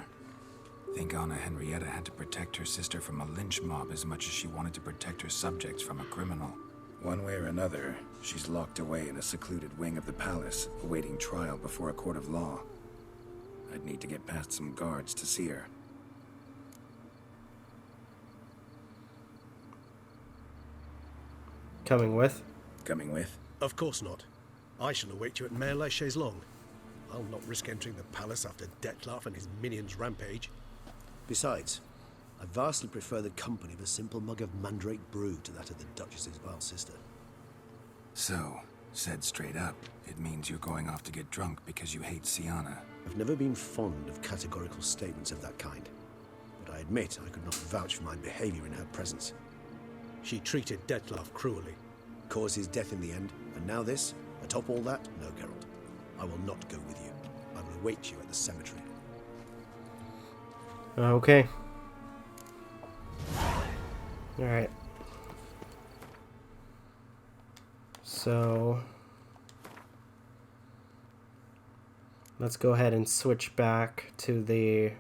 Think Anna Henrietta had to protect her sister from a lynch mob as much as she wanted to protect her subjects from a criminal. One way or another, she's locked away in a secluded wing of the palace, awaiting trial before a court of law. I'd need to get past some guards to see her. Coming with? Coming with? Of course not. I shall await you at Mare la Chaise-Longue. I'll not risk entering the palace after Dettlaff and his minions rampage. Besides, I vastly prefer the company of a simple mug of mandrake brew to that of the Duchess's vile sister. So, said straight up, it means you're going off to get drunk because you hate Sienna. I've never been fond of categorical statements of that kind, but I admit I could not vouch for my behavior in her presence. She treated Dettlaff cruelly. Caused his death in the end, and now this? Atop all that? No, Geralt. I will not go with you. I will await you at the cemetery. Okay. Alright. So let's go ahead and switch back to the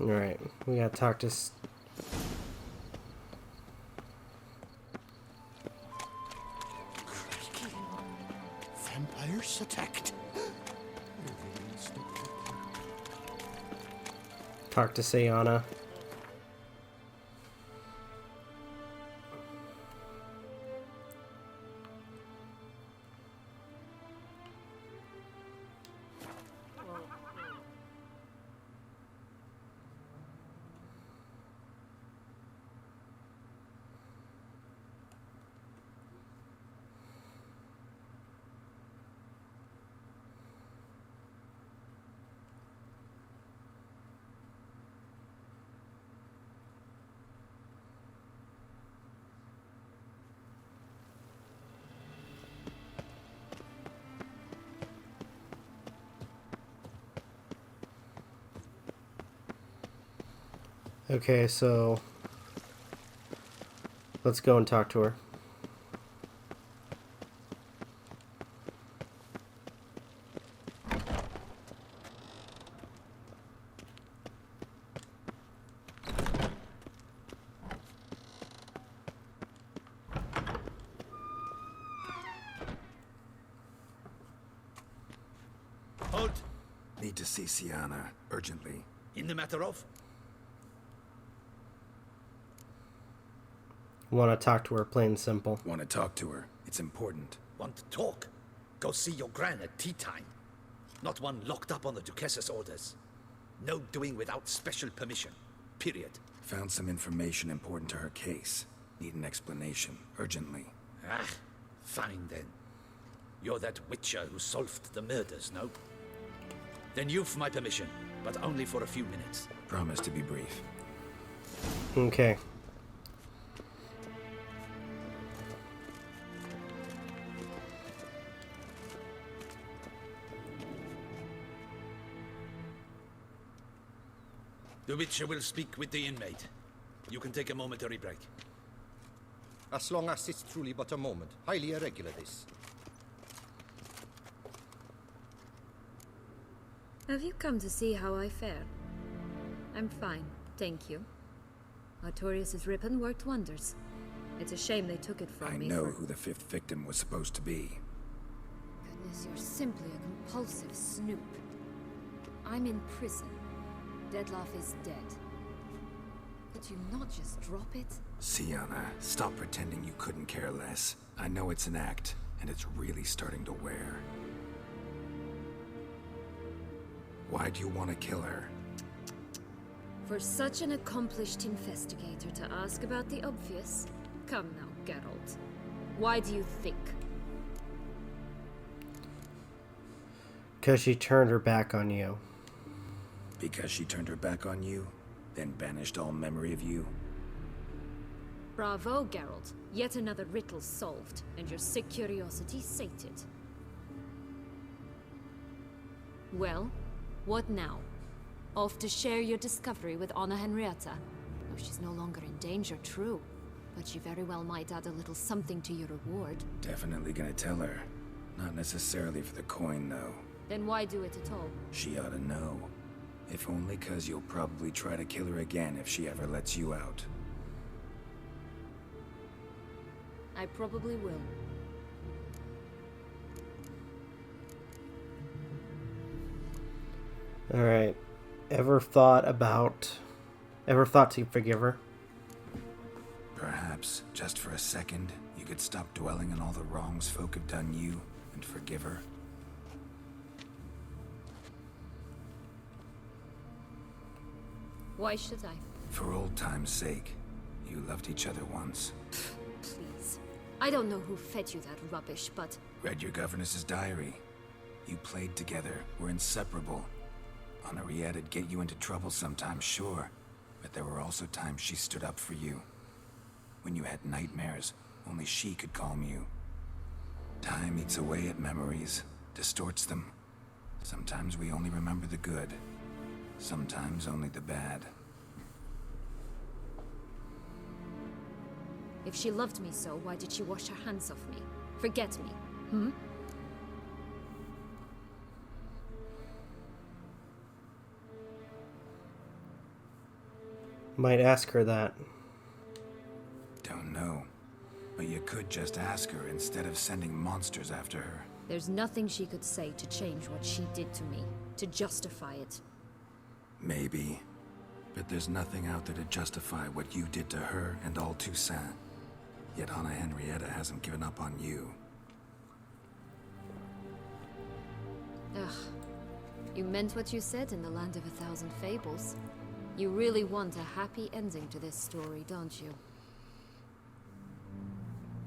Alright, we gotta talk to... Vampires attacked. Talk to Sienna. Okay, so Let's go and talk to her. Halt! Need to see Sienna, urgently. In the matter of? Want to talk to her, plain and simple. Want to talk to her. It's important. Want to talk? Go see your gran at tea time. Not one locked up on the Duchess's orders. No doing without special permission. Period. Found some information important to her case. Need an explanation, urgently. Ah, fine then. You're that witcher who solved the murders, no? Then you've my permission, but only for a few minutes. Promise to be brief. Okay. The witcher will speak with the inmate. You can take a momentary break. As long as it's truly but a moment. Highly irregular, this. Have you come to see how I fare? I'm fine, thank you. Artorius' ribbon worked wonders. It's a shame they took it from me. I know who the 5th victim was supposed to be. Goodness, you're simply a compulsive snoop. I'm in prison. Dettlaff is dead. Could you not just drop it? Sienna, stop pretending you couldn't care less. I know it's an act, and it's really starting to wear. Why do you want to kill her? For such an accomplished investigator to ask about the obvious? Come now, Geralt. Why do you think? Because she turned her back on you. Because she turned her back on you, then banished all memory of you? Bravo, Geralt. Yet another riddle solved, and your sick curiosity sated. Well, what now? Off to share your discovery with Anna Henrietta? Oh, she's no longer in danger, true. But she very well might add a little something to your reward. Definitely gonna tell her. Not necessarily for the coin, though. Then why do it at all? She ought to know. If only 'cause you'll probably try to kill her again if she ever lets you out. I probably will. Alright. Ever thought to forgive her? Perhaps, just for a second, you could stop dwelling on all the wrongs folk have done you and forgive her. Why should I? For old time's sake. You loved each other once. Please. I don't know who fed you that rubbish, but... Read your governess's diary. You played together, were inseparable. Henriette'd get you into trouble sometimes, sure. But there were also times she stood up for you. When you had nightmares, only she could calm you. Time eats away at memories, distorts them. Sometimes we only remember the good. Sometimes only the bad. If she loved me so, why did she wash her hands off me? Forget me, hmm? Might ask her that. Don't know. But you could just ask her instead of sending monsters after her. There's nothing she could say to change what she did to me, to justify it. Maybe. But there's nothing out there to justify what you did to her and all Toussaint. Yet Anna Henrietta hasn't given up on you. Ugh. You meant what you said in the Land of 1,000 Fables. You really want a happy ending to this story, don't you?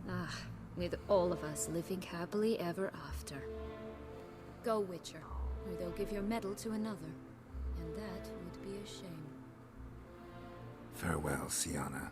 Ah, with all of us living happily ever after. Go, Witcher, or they'll give your medal to another. And that would be a shame. Farewell, Sienna.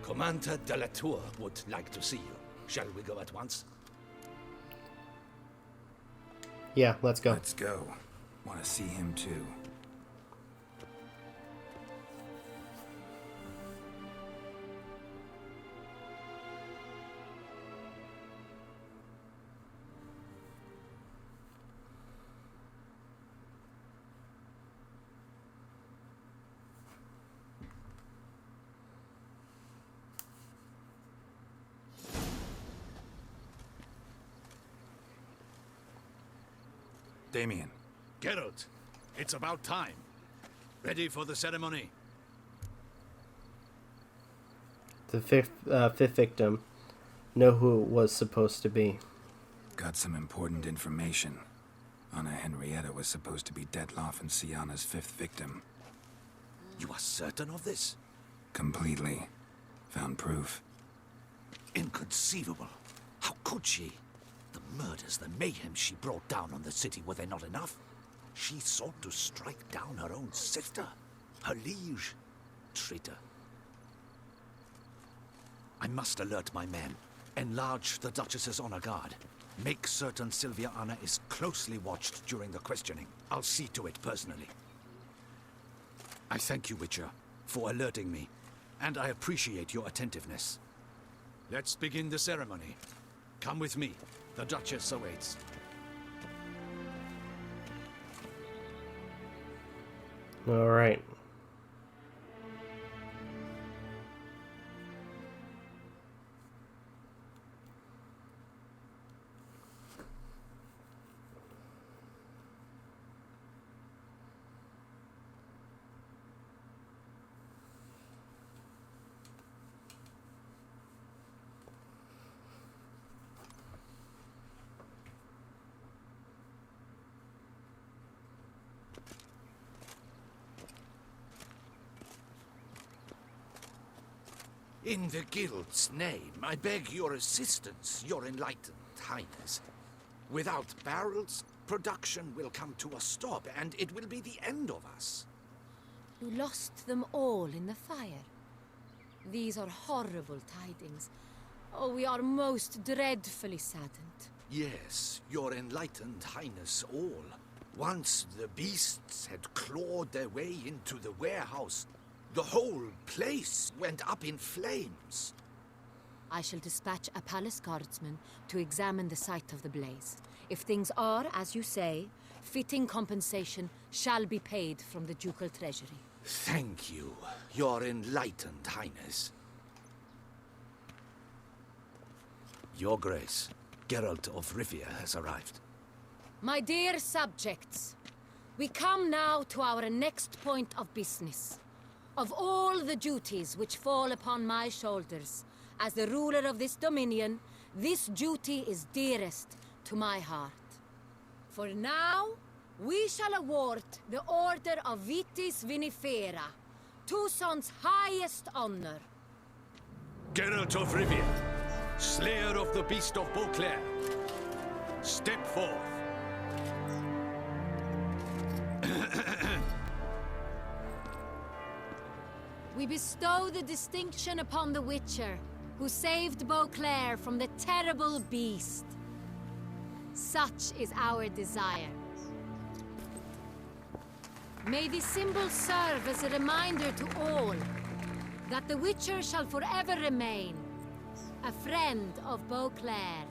Commander de la Tour would like to see you. Shall we go at once? Yeah, let's go. Let's go. Want to see him too. Damien. Geralt, it's about time. Ready for the ceremony? The fifth victim. Know who it was supposed to be. Got some important information. Anna Henrietta was supposed to be Detloff and Sienna's fifth victim. You are certain of this? Completely. Found proof. Inconceivable. How could she? The murders, the mayhem she brought down on the city, were they not enough? She sought to strike down her own sister, her liege. Traitor. I must alert my men. Enlarge the Duchess's honor guard. Make certain Sylvia Anna is closely watched during the questioning. I'll see to it personally. I thank you, Witcher, for alerting me, and I appreciate your attentiveness. Let's begin the ceremony. Come with me. The Duchess awaits. All right. In the Guild's name, I beg your assistance, your enlightened highness. Without barrels, production will come to a stop, and it will be the end of us. You lost them all in the fire. These are horrible tidings. Oh, we are most dreadfully saddened. Yes, your enlightened highness all. Once the beasts had clawed their way into the warehouse, the whole place went up in flames. I shall dispatch a palace guardsman to examine the site of the blaze. If things are, as you say, fitting compensation shall be paid from the ducal treasury. Thank you, your enlightened highness. Your Grace, Geralt of Rivia has arrived. My dear subjects, we come now to our next point of business. Of all the duties which fall upon my shoulders, as the ruler of this dominion, this duty is dearest to my heart. For now, we shall award the Order of Vitis Vinifera, Toussaint's highest honor. Geralt of Rivia, slayer of the beast of Beauclair, step forth. We bestow the distinction upon the Witcher, who saved Beauclair from the terrible beast. Such is our desire. May this symbol serve as a reminder to all that the Witcher shall forever remain a friend of Beauclair.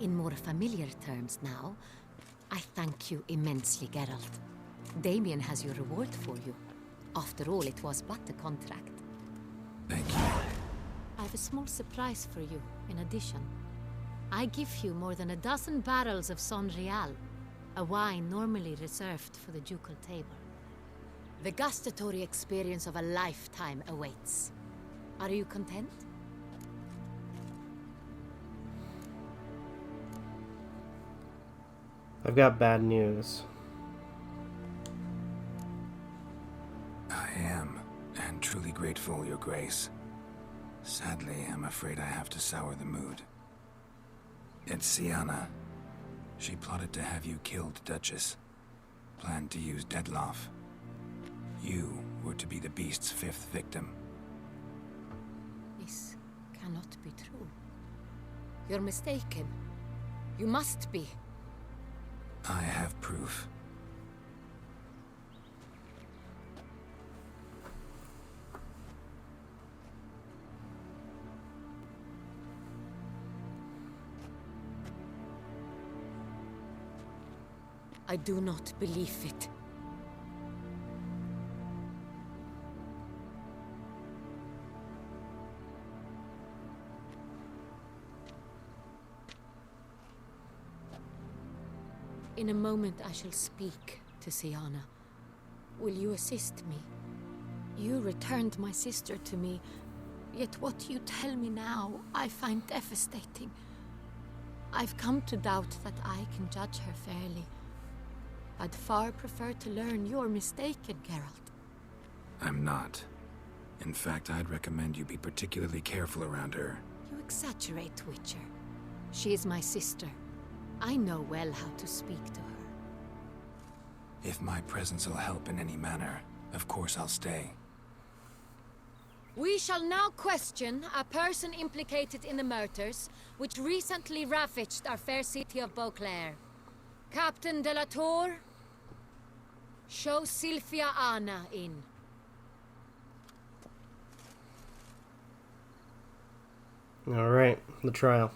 In more familiar terms now, I thank you immensely, Geralt. Damien has your reward for you. After all, it was but a contract. Thank you. I have a small surprise for you, in addition. I give you more than a dozen barrels of Son Real, a wine normally reserved for the ducal table. The gustatory experience of a lifetime awaits. Are you content? I've got bad news. I am, and truly grateful, Your Grace. Sadly, I'm afraid I have to sour the mood. It's Sienna. She plotted to have you killed, Duchess. Planned to use Detloff. You were to be the beast's 5th victim. This cannot be true. You're mistaken. You must be. I have proof. I do not believe it. In a moment I shall speak to Siana. Will you assist me? You returned my sister to me, yet what you tell me now I find devastating. I've come to doubt that I can judge her fairly. I'd far prefer to learn you're mistaken, Geralt. I'm not. In fact, I'd recommend you be particularly careful around her. You exaggerate, Witcher. She is my sister. I know well how to speak to her. If my presence will help in any manner, of course I'll stay. We shall now question a person implicated in the murders which recently ravaged our fair city of Beauclair. Captain de la Tour, show Sylvia Anna in. All right, the trial.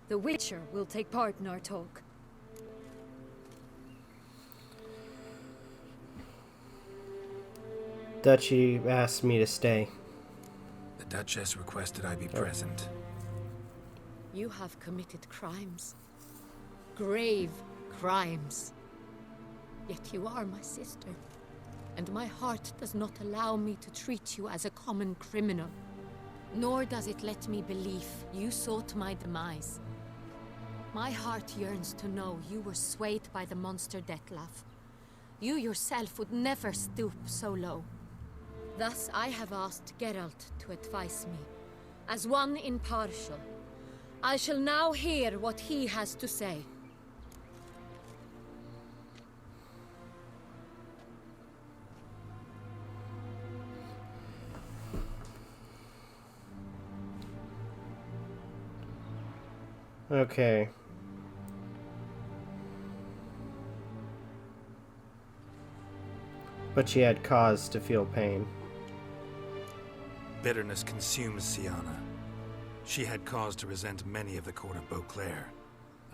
The Witcher will take part in our talk. Duchy asked me to stay. The Duchess requested I be present. You have committed crimes. Grave crimes. Yet you are my sister. And my heart does not allow me to treat you as a common criminal. Nor does it let me believe you sought my demise. My heart yearns to know you were swayed by the monster Dettlaff. You yourself would never stoop so low. Thus I have asked Geralt to advise me, as one impartial. I shall now hear what he has to say. Okay. But she had cause to feel pain. Bitterness consumes Siana. She had cause to resent many of the court of Beauclair.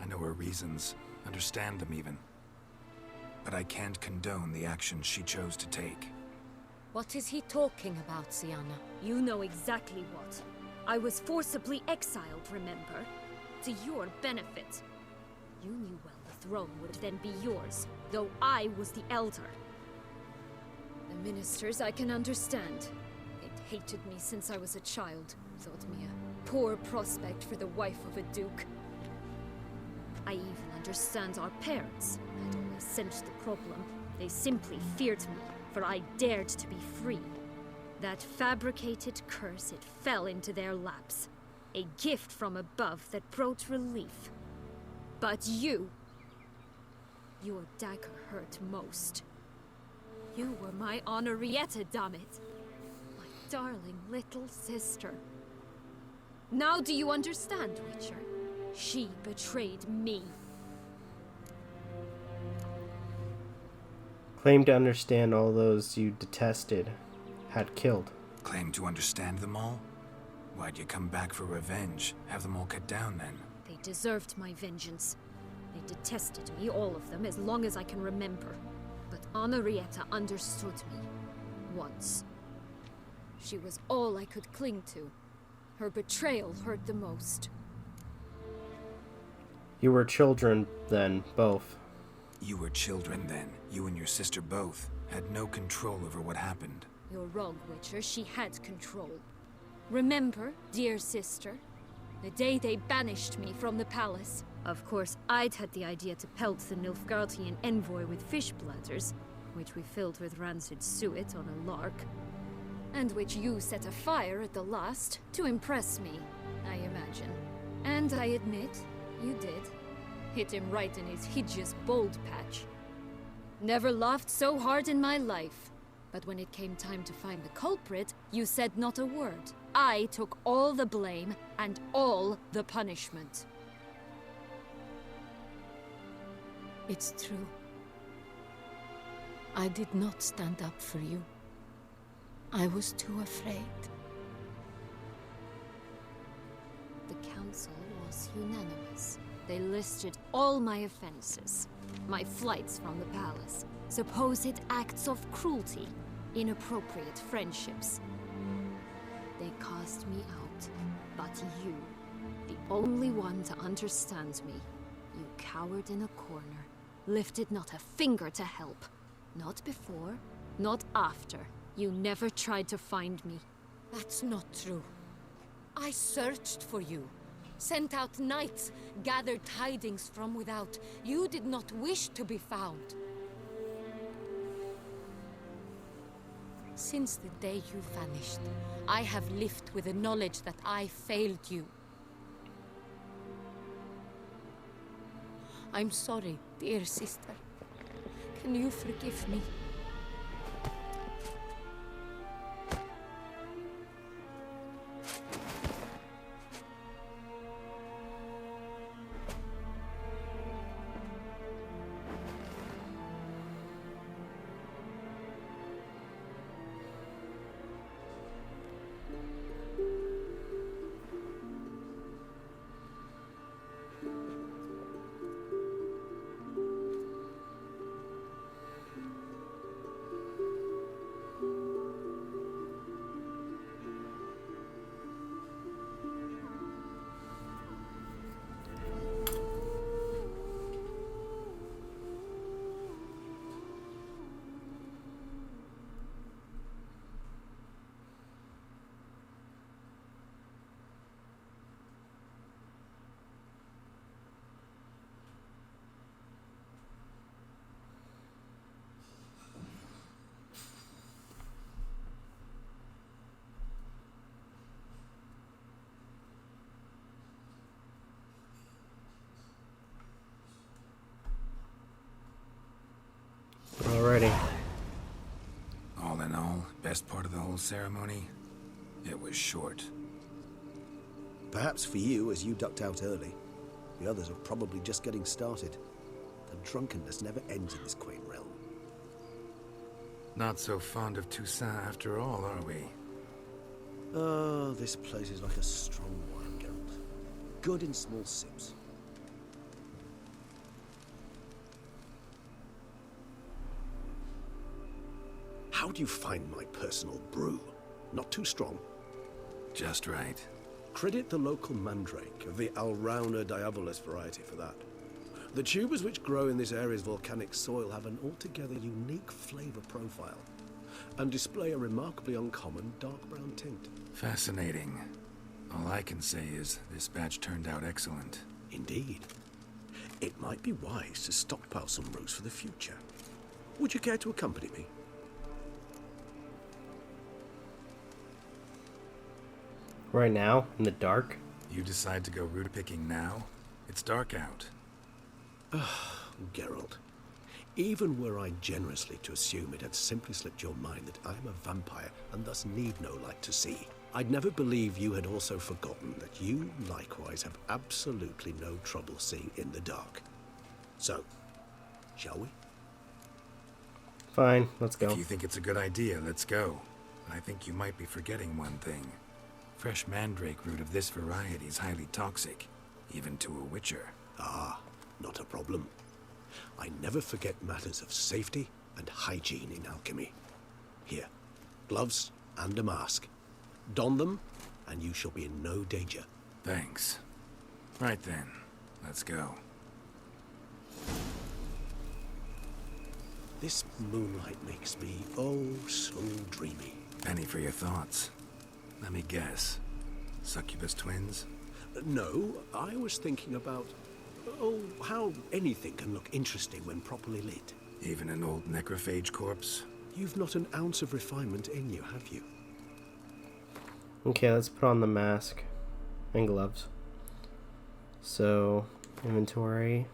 I know her reasons, understand them even. But I can't condone the actions she chose to take. What is he talking about, Siana? You know exactly what. I was forcibly exiled, remember? To your benefit. You knew well the throne would then be yours, though I was the elder. The ministers I can understand. They'd hated me since I was a child, thought me a poor prospect for the wife of a duke. I even understand our parents. I'd always sensed the problem. They simply feared me, for I dared to be free. That fabricated curse, it fell into their laps. A gift from above that brought relief. But you... your dagger hurt most. You were my Henrietta, dammit. My darling little sister. Now do you understand, Witcher? She betrayed me. Claimed to understand all those you detested had killed. Claimed to understand them all? Why'd you come back for revenge? Have them all cut down then? They deserved my vengeance. They detested me, all of them, as long as I can remember. But Henrietta understood me. Once. She was all I could cling to. Her betrayal hurt the most. You were children then, both. You were children then. You and your sister both had no control over what happened. You're wrong, Witcher. She had control. Remember, dear sister, the day they banished me from the palace, Of course, I'd had the idea to pelt the Nilfgaardian envoy with fish bladders, which we filled with rancid suet on a lark, and which you set afire at the last to impress me, I imagine. And I admit, you did. Hit him right in his hideous bald patch. Never laughed so hard in my life. But when it came time to find the culprit, you said not a word. I took all the blame and all the punishment. It's true. I did not stand up for you. I was too afraid. The council was unanimous. They listed all my offenses. My flights from the palace, supposed acts of cruelty, inappropriate friendships. They cast me out, but you, the only one to understand me, you cowered in a corner, lifted not a finger to help. Not before, not after. You never tried to find me. That's not true. I searched for you. Sent out knights, gathered tidings from without. You did not wish to be found. Since the day you vanished, I have lived with the knowledge that I failed you. I'm sorry, dear sister. Can you forgive me? Alrighty. All in all, best part of the whole ceremony, it was short. Perhaps for you, as you ducked out early. The others are probably just getting started. The drunkenness never ends in this quaint realm. Not so fond of Toussaint after all, are we? Oh, this place is like a strong wine, Geralt. Good in small sips. How do you find my personal brew? Not too strong? Just right. Credit the local mandrake of the Alrauna diabolus variety for that. The tubers which grow in this area's volcanic soil have an altogether unique flavor profile and display a remarkably uncommon dark brown tint. Fascinating. All I can say is this batch turned out excellent. Indeed. It might be wise to stockpile some brews for the future. Would you care to accompany me? Right now, in the dark? You decide to go root picking now? It's dark out. Geralt, even were I generously to assume it had simply slipped your mind that I am a vampire and thus need no light to see, I'd never believe you had also forgotten that you likewise have absolutely no trouble seeing in the dark. So, shall we? Fine, let's go. If you think it's a good idea, let's go. But I think you might be forgetting one thing. Fresh mandrake root of this variety is highly toxic, even to a witcher. Ah, not a problem. I never forget matters of safety and hygiene in alchemy. Here, gloves and a mask. Don them, and you shall be in no danger. Thanks. Right then, let's go. This moonlight makes me, oh, so dreamy. Penny for your thoughts. Let me guess. Succubus twins? No, I was thinking about Oh, how anything can look interesting when properly lit. Even an old necrophage corpse? You've not an ounce of refinement in you, have you? Okay, let's put on the mask and gloves. So, inventory.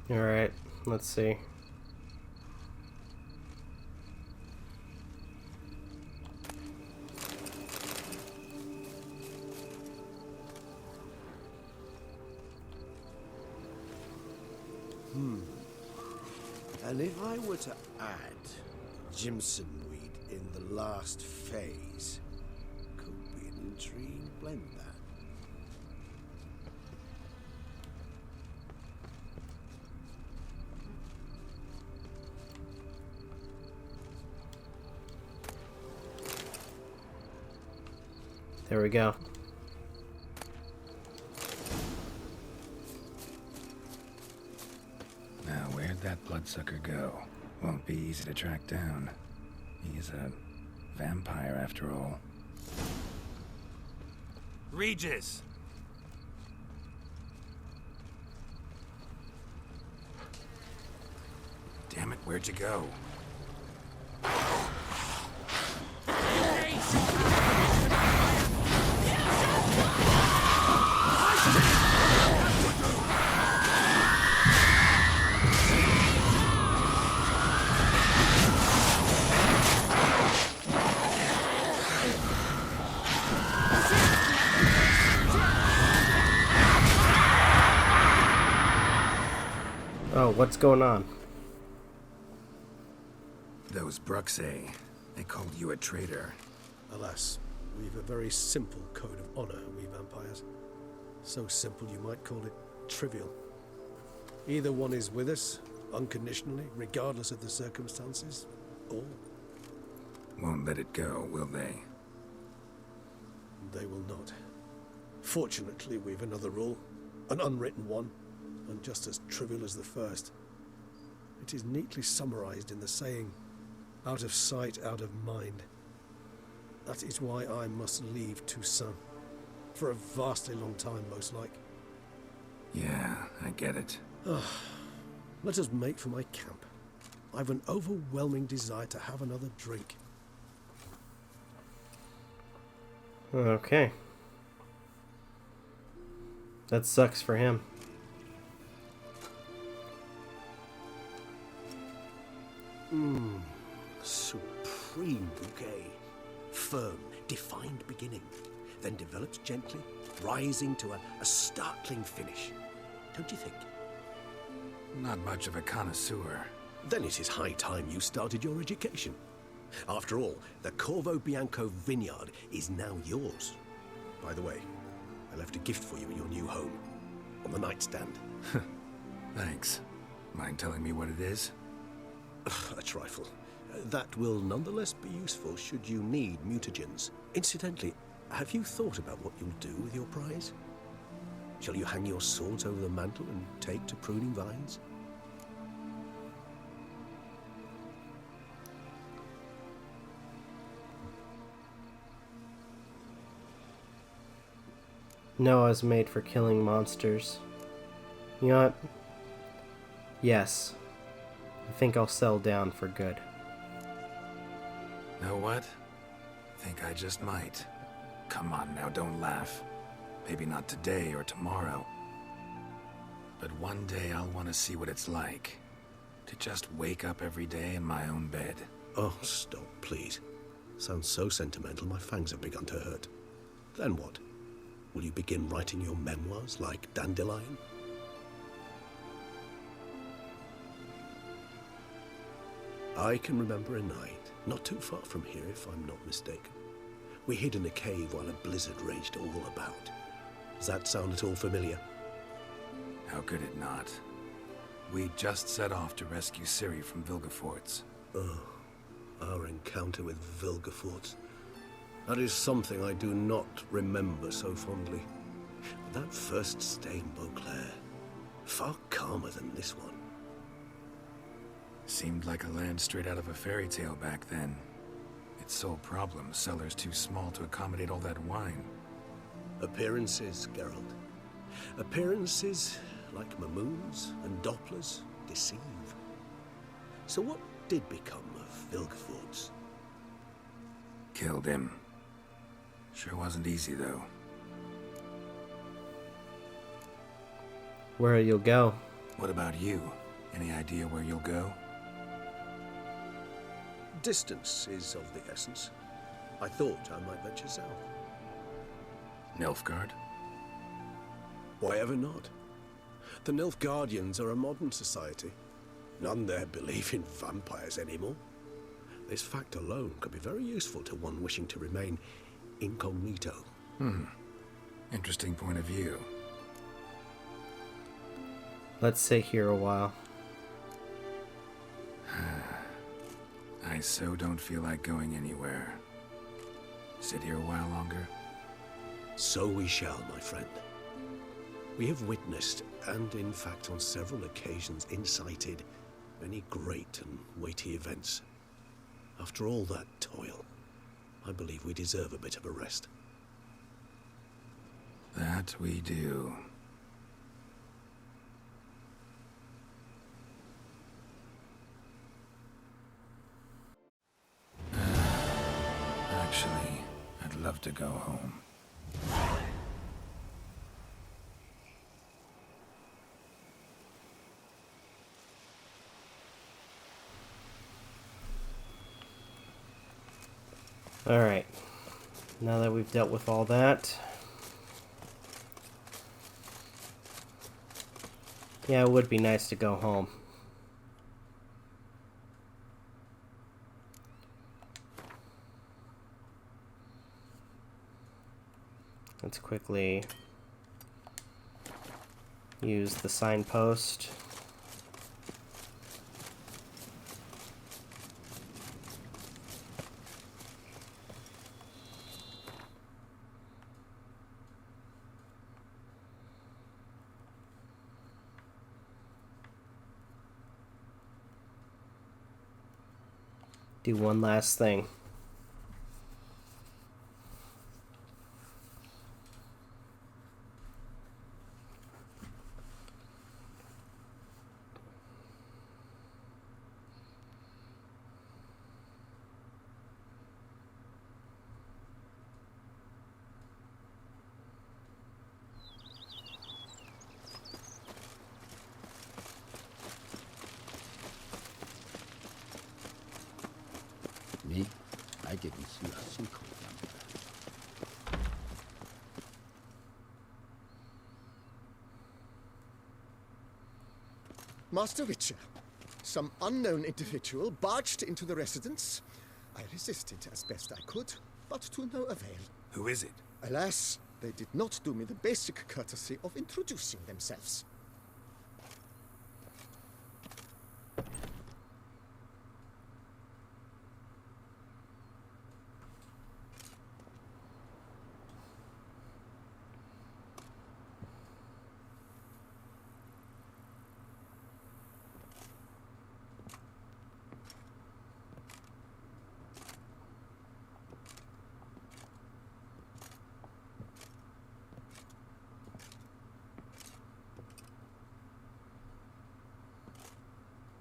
Alright, let's see. And if I were to add Jimson weed in the last phase, could be an intriguing blend, that. There we go. Now, where'd that bloodsucker go? Won't be easy to track down. He's a vampire after all. Regis! Damn it, where'd you go? Oh, what's going on? Those Bruxay, they called you a traitor. Alas, we've a very simple code of honor, we vampires. So simple you might call it trivial. Either one is with us, unconditionally, regardless of the circumstances, or... Won't let it go, will they? They will not. Fortunately, we've another rule, an unwritten one, and just as trivial as the first. It is neatly summarized in the saying, out of sight, out of mind. That is why I must leave Toussaint. For a vastly long time, most like. Yeah, I get it. Let us make for my camp. I've an overwhelming desire to have another drink. Okay. That sucks for him. Supreme bouquet. Firm, defined beginning, then develops gently, rising to a startling finish. Don't you think? Not much of a connoisseur. Then it is high time you started your education. After all, the Corvo Bianco vineyard is now yours. By the way, I left a gift for you in your new home, on the nightstand. Thanks. Mind telling me what it is? A trifle. That will nonetheless be useful should you need mutagens. Incidentally, have you thought about what you'll do with your prize? Shall you hang your swords over the mantle and take to pruning vines? Noah's made for killing monsters. You know what? Yes. I think I'll settle down for good. Know what? Think I just might. Come on now, don't laugh. Maybe not today or tomorrow. But one day I'll want to see what it's like. To just wake up every day in my own bed. Oh, stop, please. Sounds so sentimental, my fangs have begun to hurt. Then what? Will you begin writing your memoirs like Dandelion? I can remember a night, not too far from here if I'm not mistaken. We hid in a cave while a blizzard raged all about. Does that sound at all familiar? How could it not? We just set off to rescue Ciri from Vilgefortz. Oh, our encounter with Vilgefortz. That is something I do not remember so fondly. That first stay in Beauclair, far calmer than this one. Seemed like a land straight out of a fairy tale back then. Its sole problem, cellars too small to accommodate all that wine. Appearances, Geralt. Appearances, like Mamoons and Dopplers, deceive. So what did become of Vilgefortz? Killed him. Sure wasn't easy, though. Where you'll go? What about you? Any idea where you'll go? Distance is of the essence. I thought I might venture south. Nilfgaard? Why ever not? The Nilfgaardians are a modern society. None there believe in vampires anymore. This fact alone could be very useful to one wishing to remain incognito. Interesting point of view. Let's sit here a while. I so don't feel like going anywhere. Sit here a while longer? So we shall, my friend. We have witnessed, and in fact on several occasions incited, many great and weighty events. After all that toil, I believe we deserve a bit of a rest. That we do. Actually, I'd love to go home. Alright. Now that we've dealt with all that. Yeah, it would be nice to go home. Let's quickly use the signpost. Do one last thing. Me? I didn't see a single one. Master Witcher, some unknown individual barged into the residence. I resisted as best I could, but to no avail. Who is it? Alas, they did not do me the basic courtesy of introducing themselves.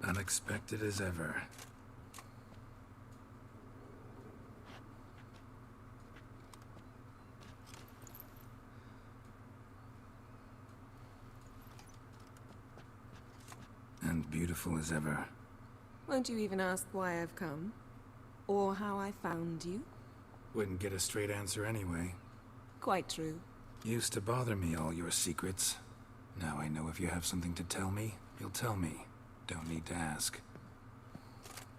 Unexpected as ever. And beautiful as ever. Won't you even ask why I've come? Or how I found you? Wouldn't get a straight answer anyway. Quite true. Used to bother me, all your secrets. Now I know if you have something to tell me, you'll tell me. Don't need to ask.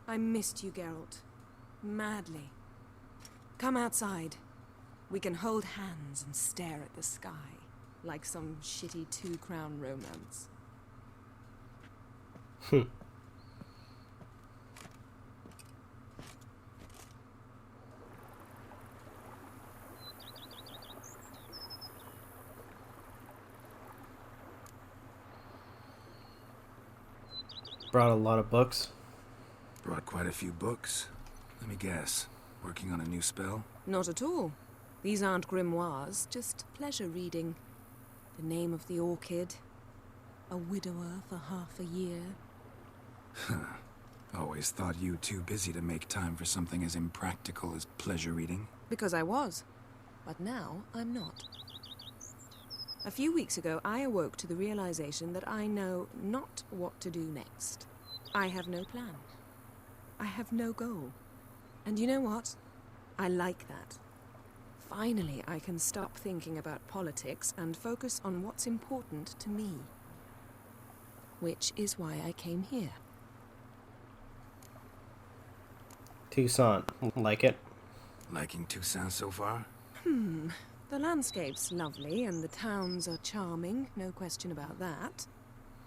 I missed you, Geralt. Madly. Come outside. We can hold hands and stare at the sky, like some shitty two-crown romance. Brought a lot of books. Brought quite a few books. Let me guess. Working on a new spell? Not at all. These aren't grimoires, just pleasure reading. The Name of the Orchid. A widower for half a year. Always thought you too busy to make time for something as impractical as pleasure reading. Because I was. But now I'm not. A few weeks ago, I awoke to the realization that I know not what to do next. I have no plan. I have no goal. And you know what? I like that. Finally, I can stop thinking about politics and focus on what's important to me. Which is why I came here. Toussaint. Like it? Liking Toussaint so far? The landscape's lovely and the towns are charming, no question about that.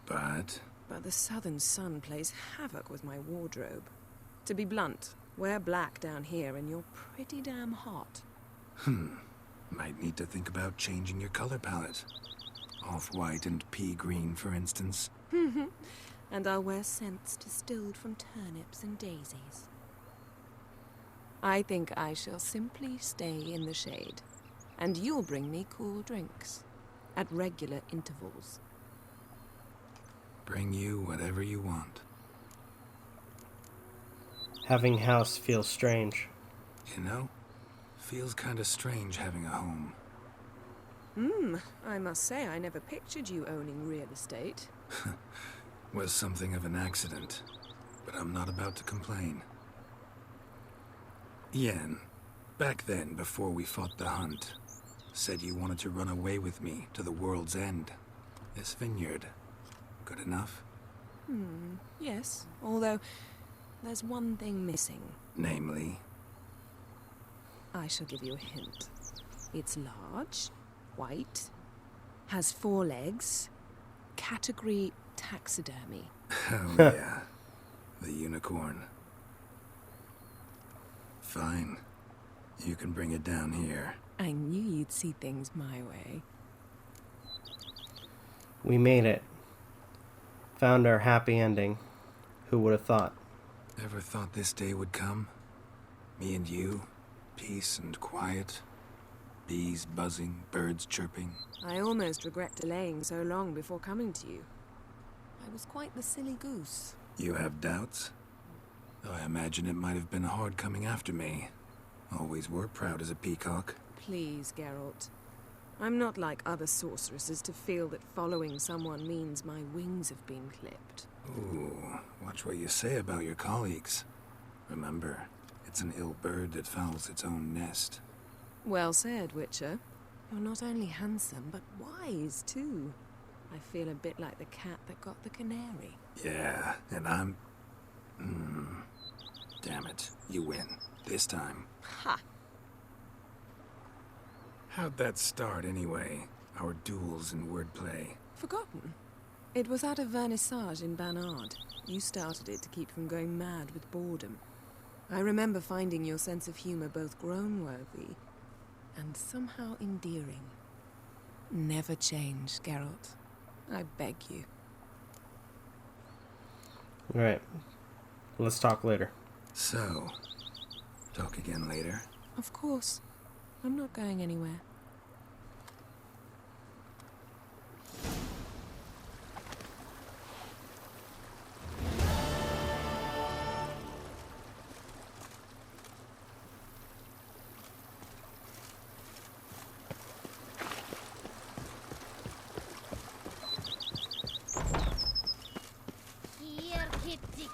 But the southern sun plays havoc with my wardrobe. To be blunt, wear black down here and you're pretty damn hot. Might need to think about changing your color palette. Off-white and pea green, for instance. And I'll wear scents distilled from turnips and daisies. I think I shall simply stay in the shade. And you'll bring me cool drinks. At regular intervals. Bring you whatever you want. Having house feels strange. You know, feels kinda strange having a home. I must say I never pictured you owning real estate. Was something of an accident, but I'm not about to complain. Yen, back then, before we fought the hunt, said you wanted to run away with me to the world's end. This vineyard. Good enough? Yes, although there's one thing missing. Namely? I shall give you a hint. It's large, white, has 4 legs, category taxidermy. Oh yeah, the unicorn. Fine. You can bring it down here. I knew you'd see things my way. We made it. Found our happy ending. Who would have thought? Ever thought this day would come? Me and you, peace and quiet. Bees buzzing, birds chirping. I almost regret delaying so long before coming to you. I was quite the silly goose. You have doubts? Though I imagine it might have been hard coming after me. Always were proud as a peacock. Please, Geralt. I'm not like other sorceresses to feel that following someone means my wings have been clipped. Ooh, watch what you say about your colleagues. Remember, it's an ill bird that fouls its own nest. Well said, Witcher. You're not only handsome, but wise, too. I feel a bit like the cat that got the canary. Yeah, and I'm... Damn it, you win. This time. Ha! How'd that start, anyway? Our duels and wordplay. Forgotten. It was at a vernissage in Banard. You started it to keep from going mad with boredom. I remember finding your sense of humor both groan-worthy and somehow endearing. Never change, Geralt. I beg you. Alright. Let's talk later. So, talk again later? Of course. I'm not going anywhere. Here, kitty kitty.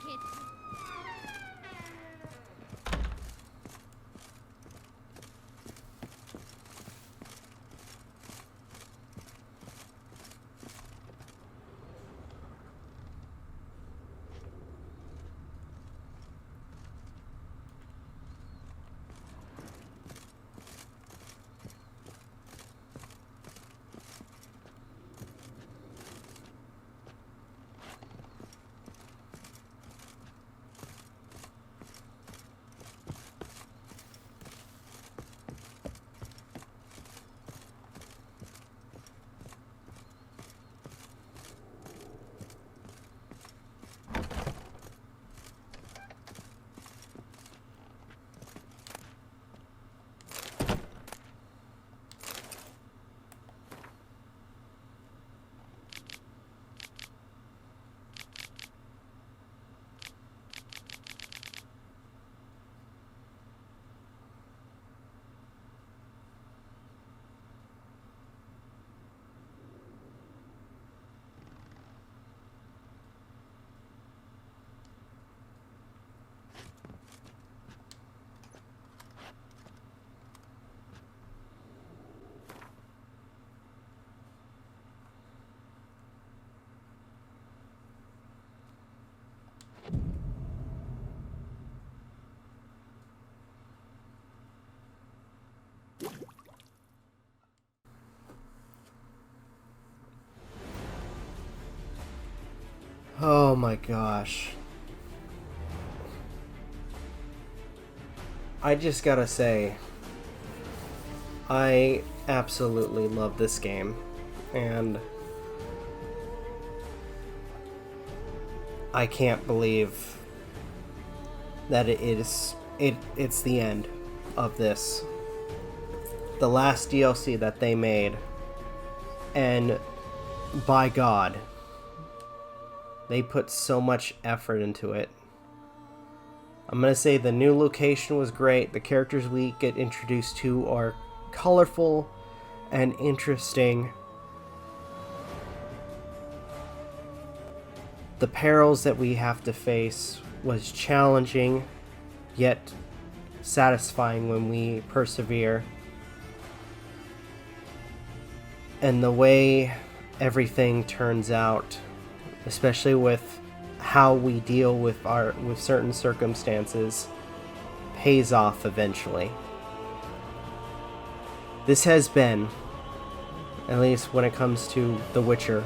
Oh my gosh. I just gotta say, I absolutely love this game, and I can't believe that it's the end of this. The last DLC that they made, and by God, they put so much effort into it. I'm gonna say the new location was great. The characters we get introduced to are colorful and interesting. The perils that we have to face was challenging, yet satisfying when we persevere. And the way everything turns out, especially with how we deal with certain circumstances, pays off eventually. This has been, at least when it comes to The Witcher,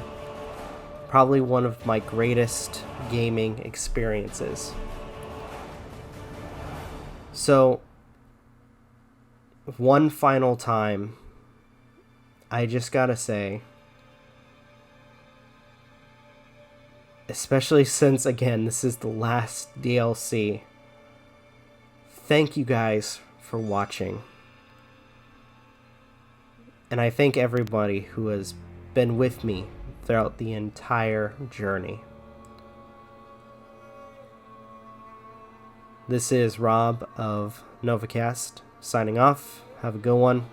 probably one of my greatest gaming experiences. So, one final time, I just gotta say, especially since, again, this is the last DLC, thank you guys for watching. And I thank everybody who has been with me throughout the entire journey. This is Rob of Novakast signing off. Have a good one.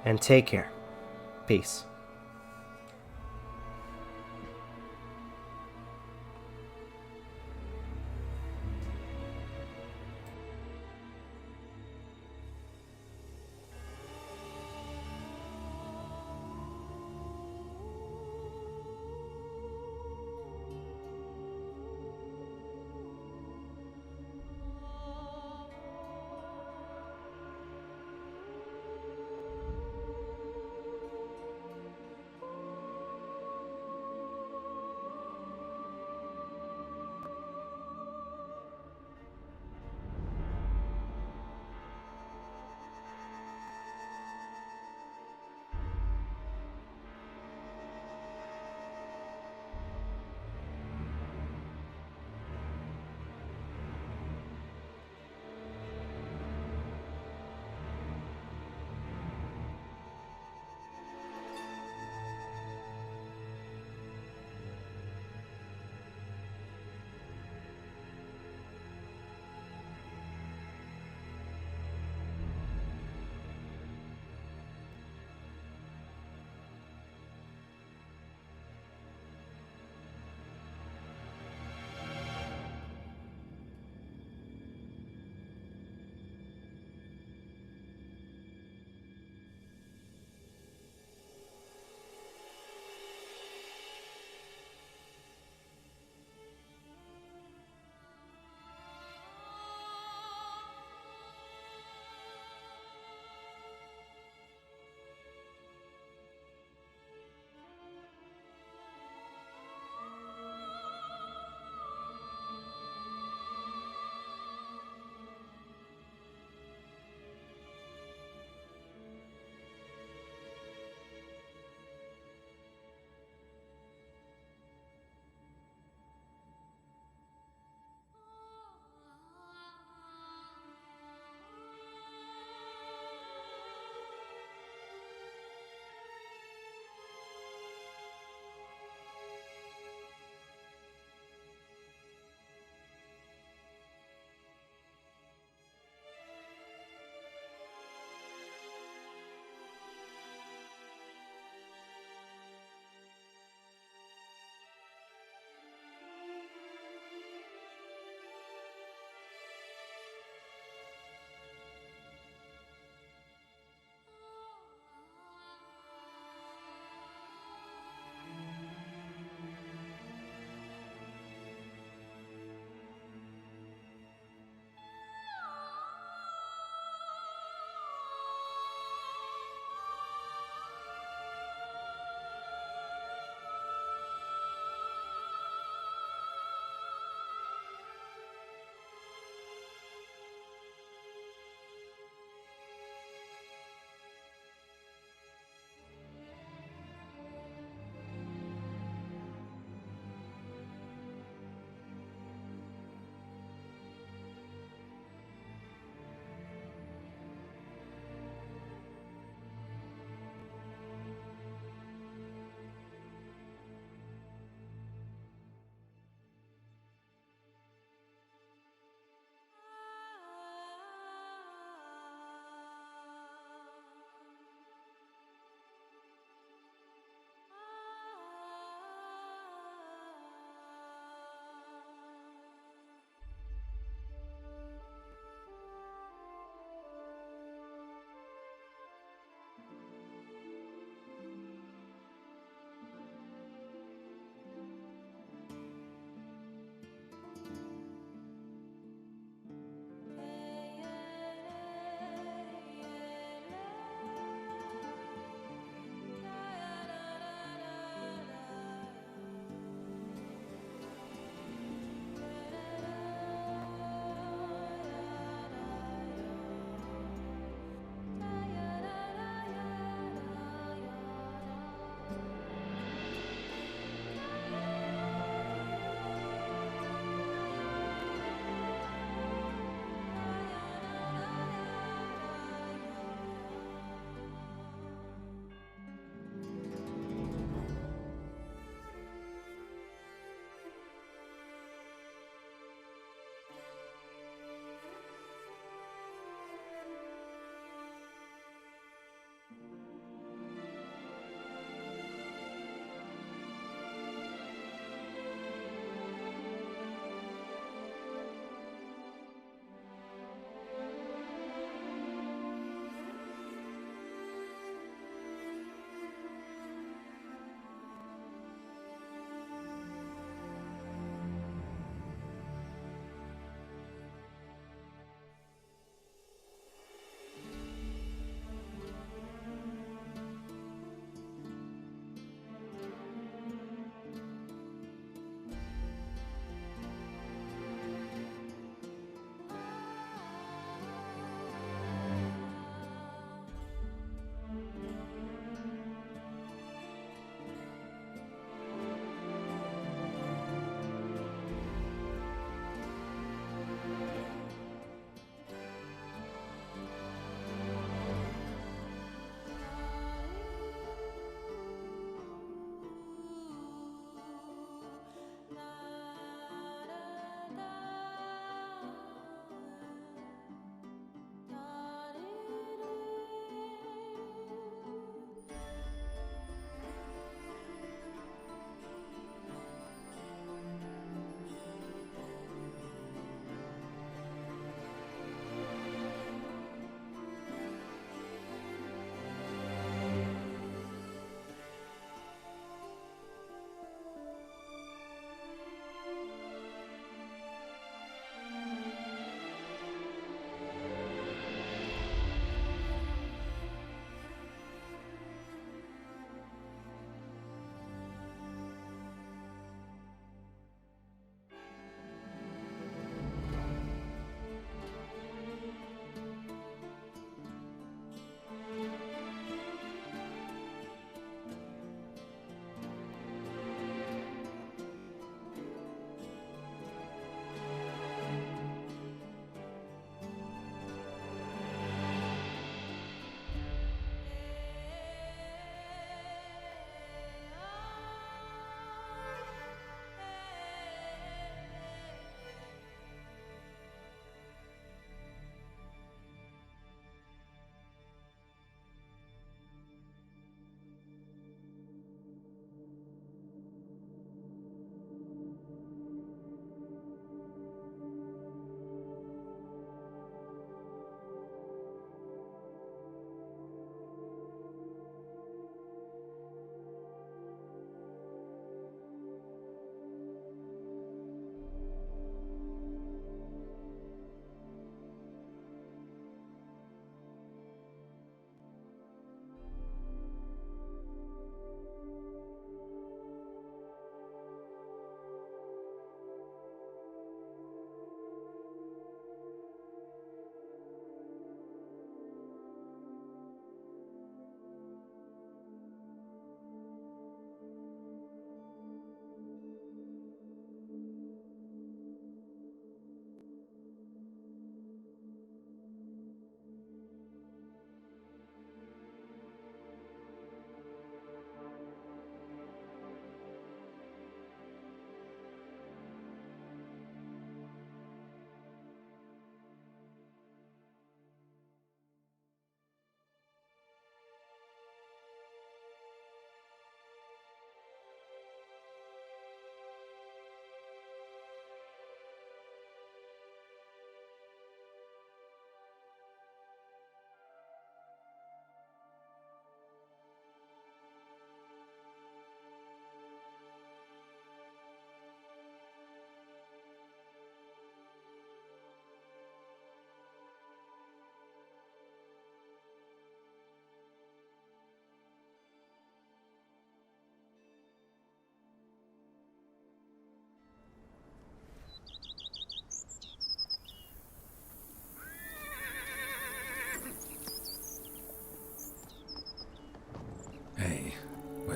And take care. Peace.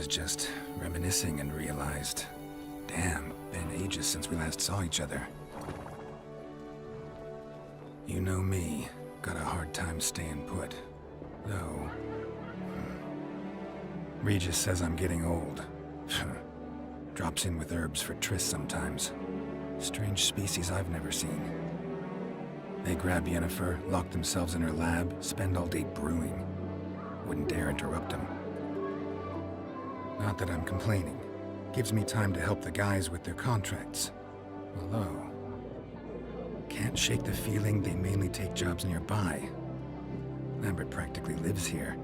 was just reminiscing and realized, damn, been ages since we last saw each other. You know me, got a hard time staying put. Though... Regis says I'm getting old. Drops in with herbs for trysts sometimes. Strange species I've never seen. They grab Yennefer, lock themselves in her lab, spend all day brewing. Wouldn't dare interrupt him. Not that I'm complaining. Gives me time to help the guys with their contracts. Although... can't shake the feeling they mainly take jobs nearby. Lambert practically lives here.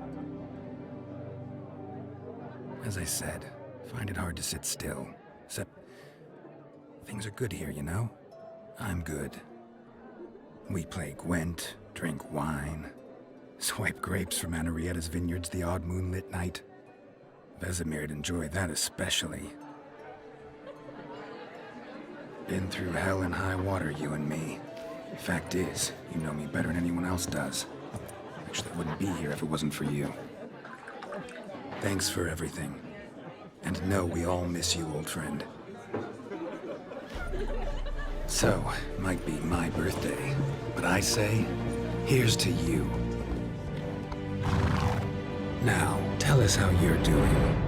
As I said, find it hard to sit still. Except... things are good here, you know? I'm good. We play Gwent, drink wine, swipe grapes from Anarietta's vineyards the odd moonlit night. Vesemir'd enjoy that especially. Been through hell and high water, you and me. Fact is, you know me better than anyone else does. Actually, I wouldn't be here if it wasn't for you. Thanks for everything. And know we all miss you, old friend. So, might be my birthday, but I say, here's to you. Now, tell us how you're doing.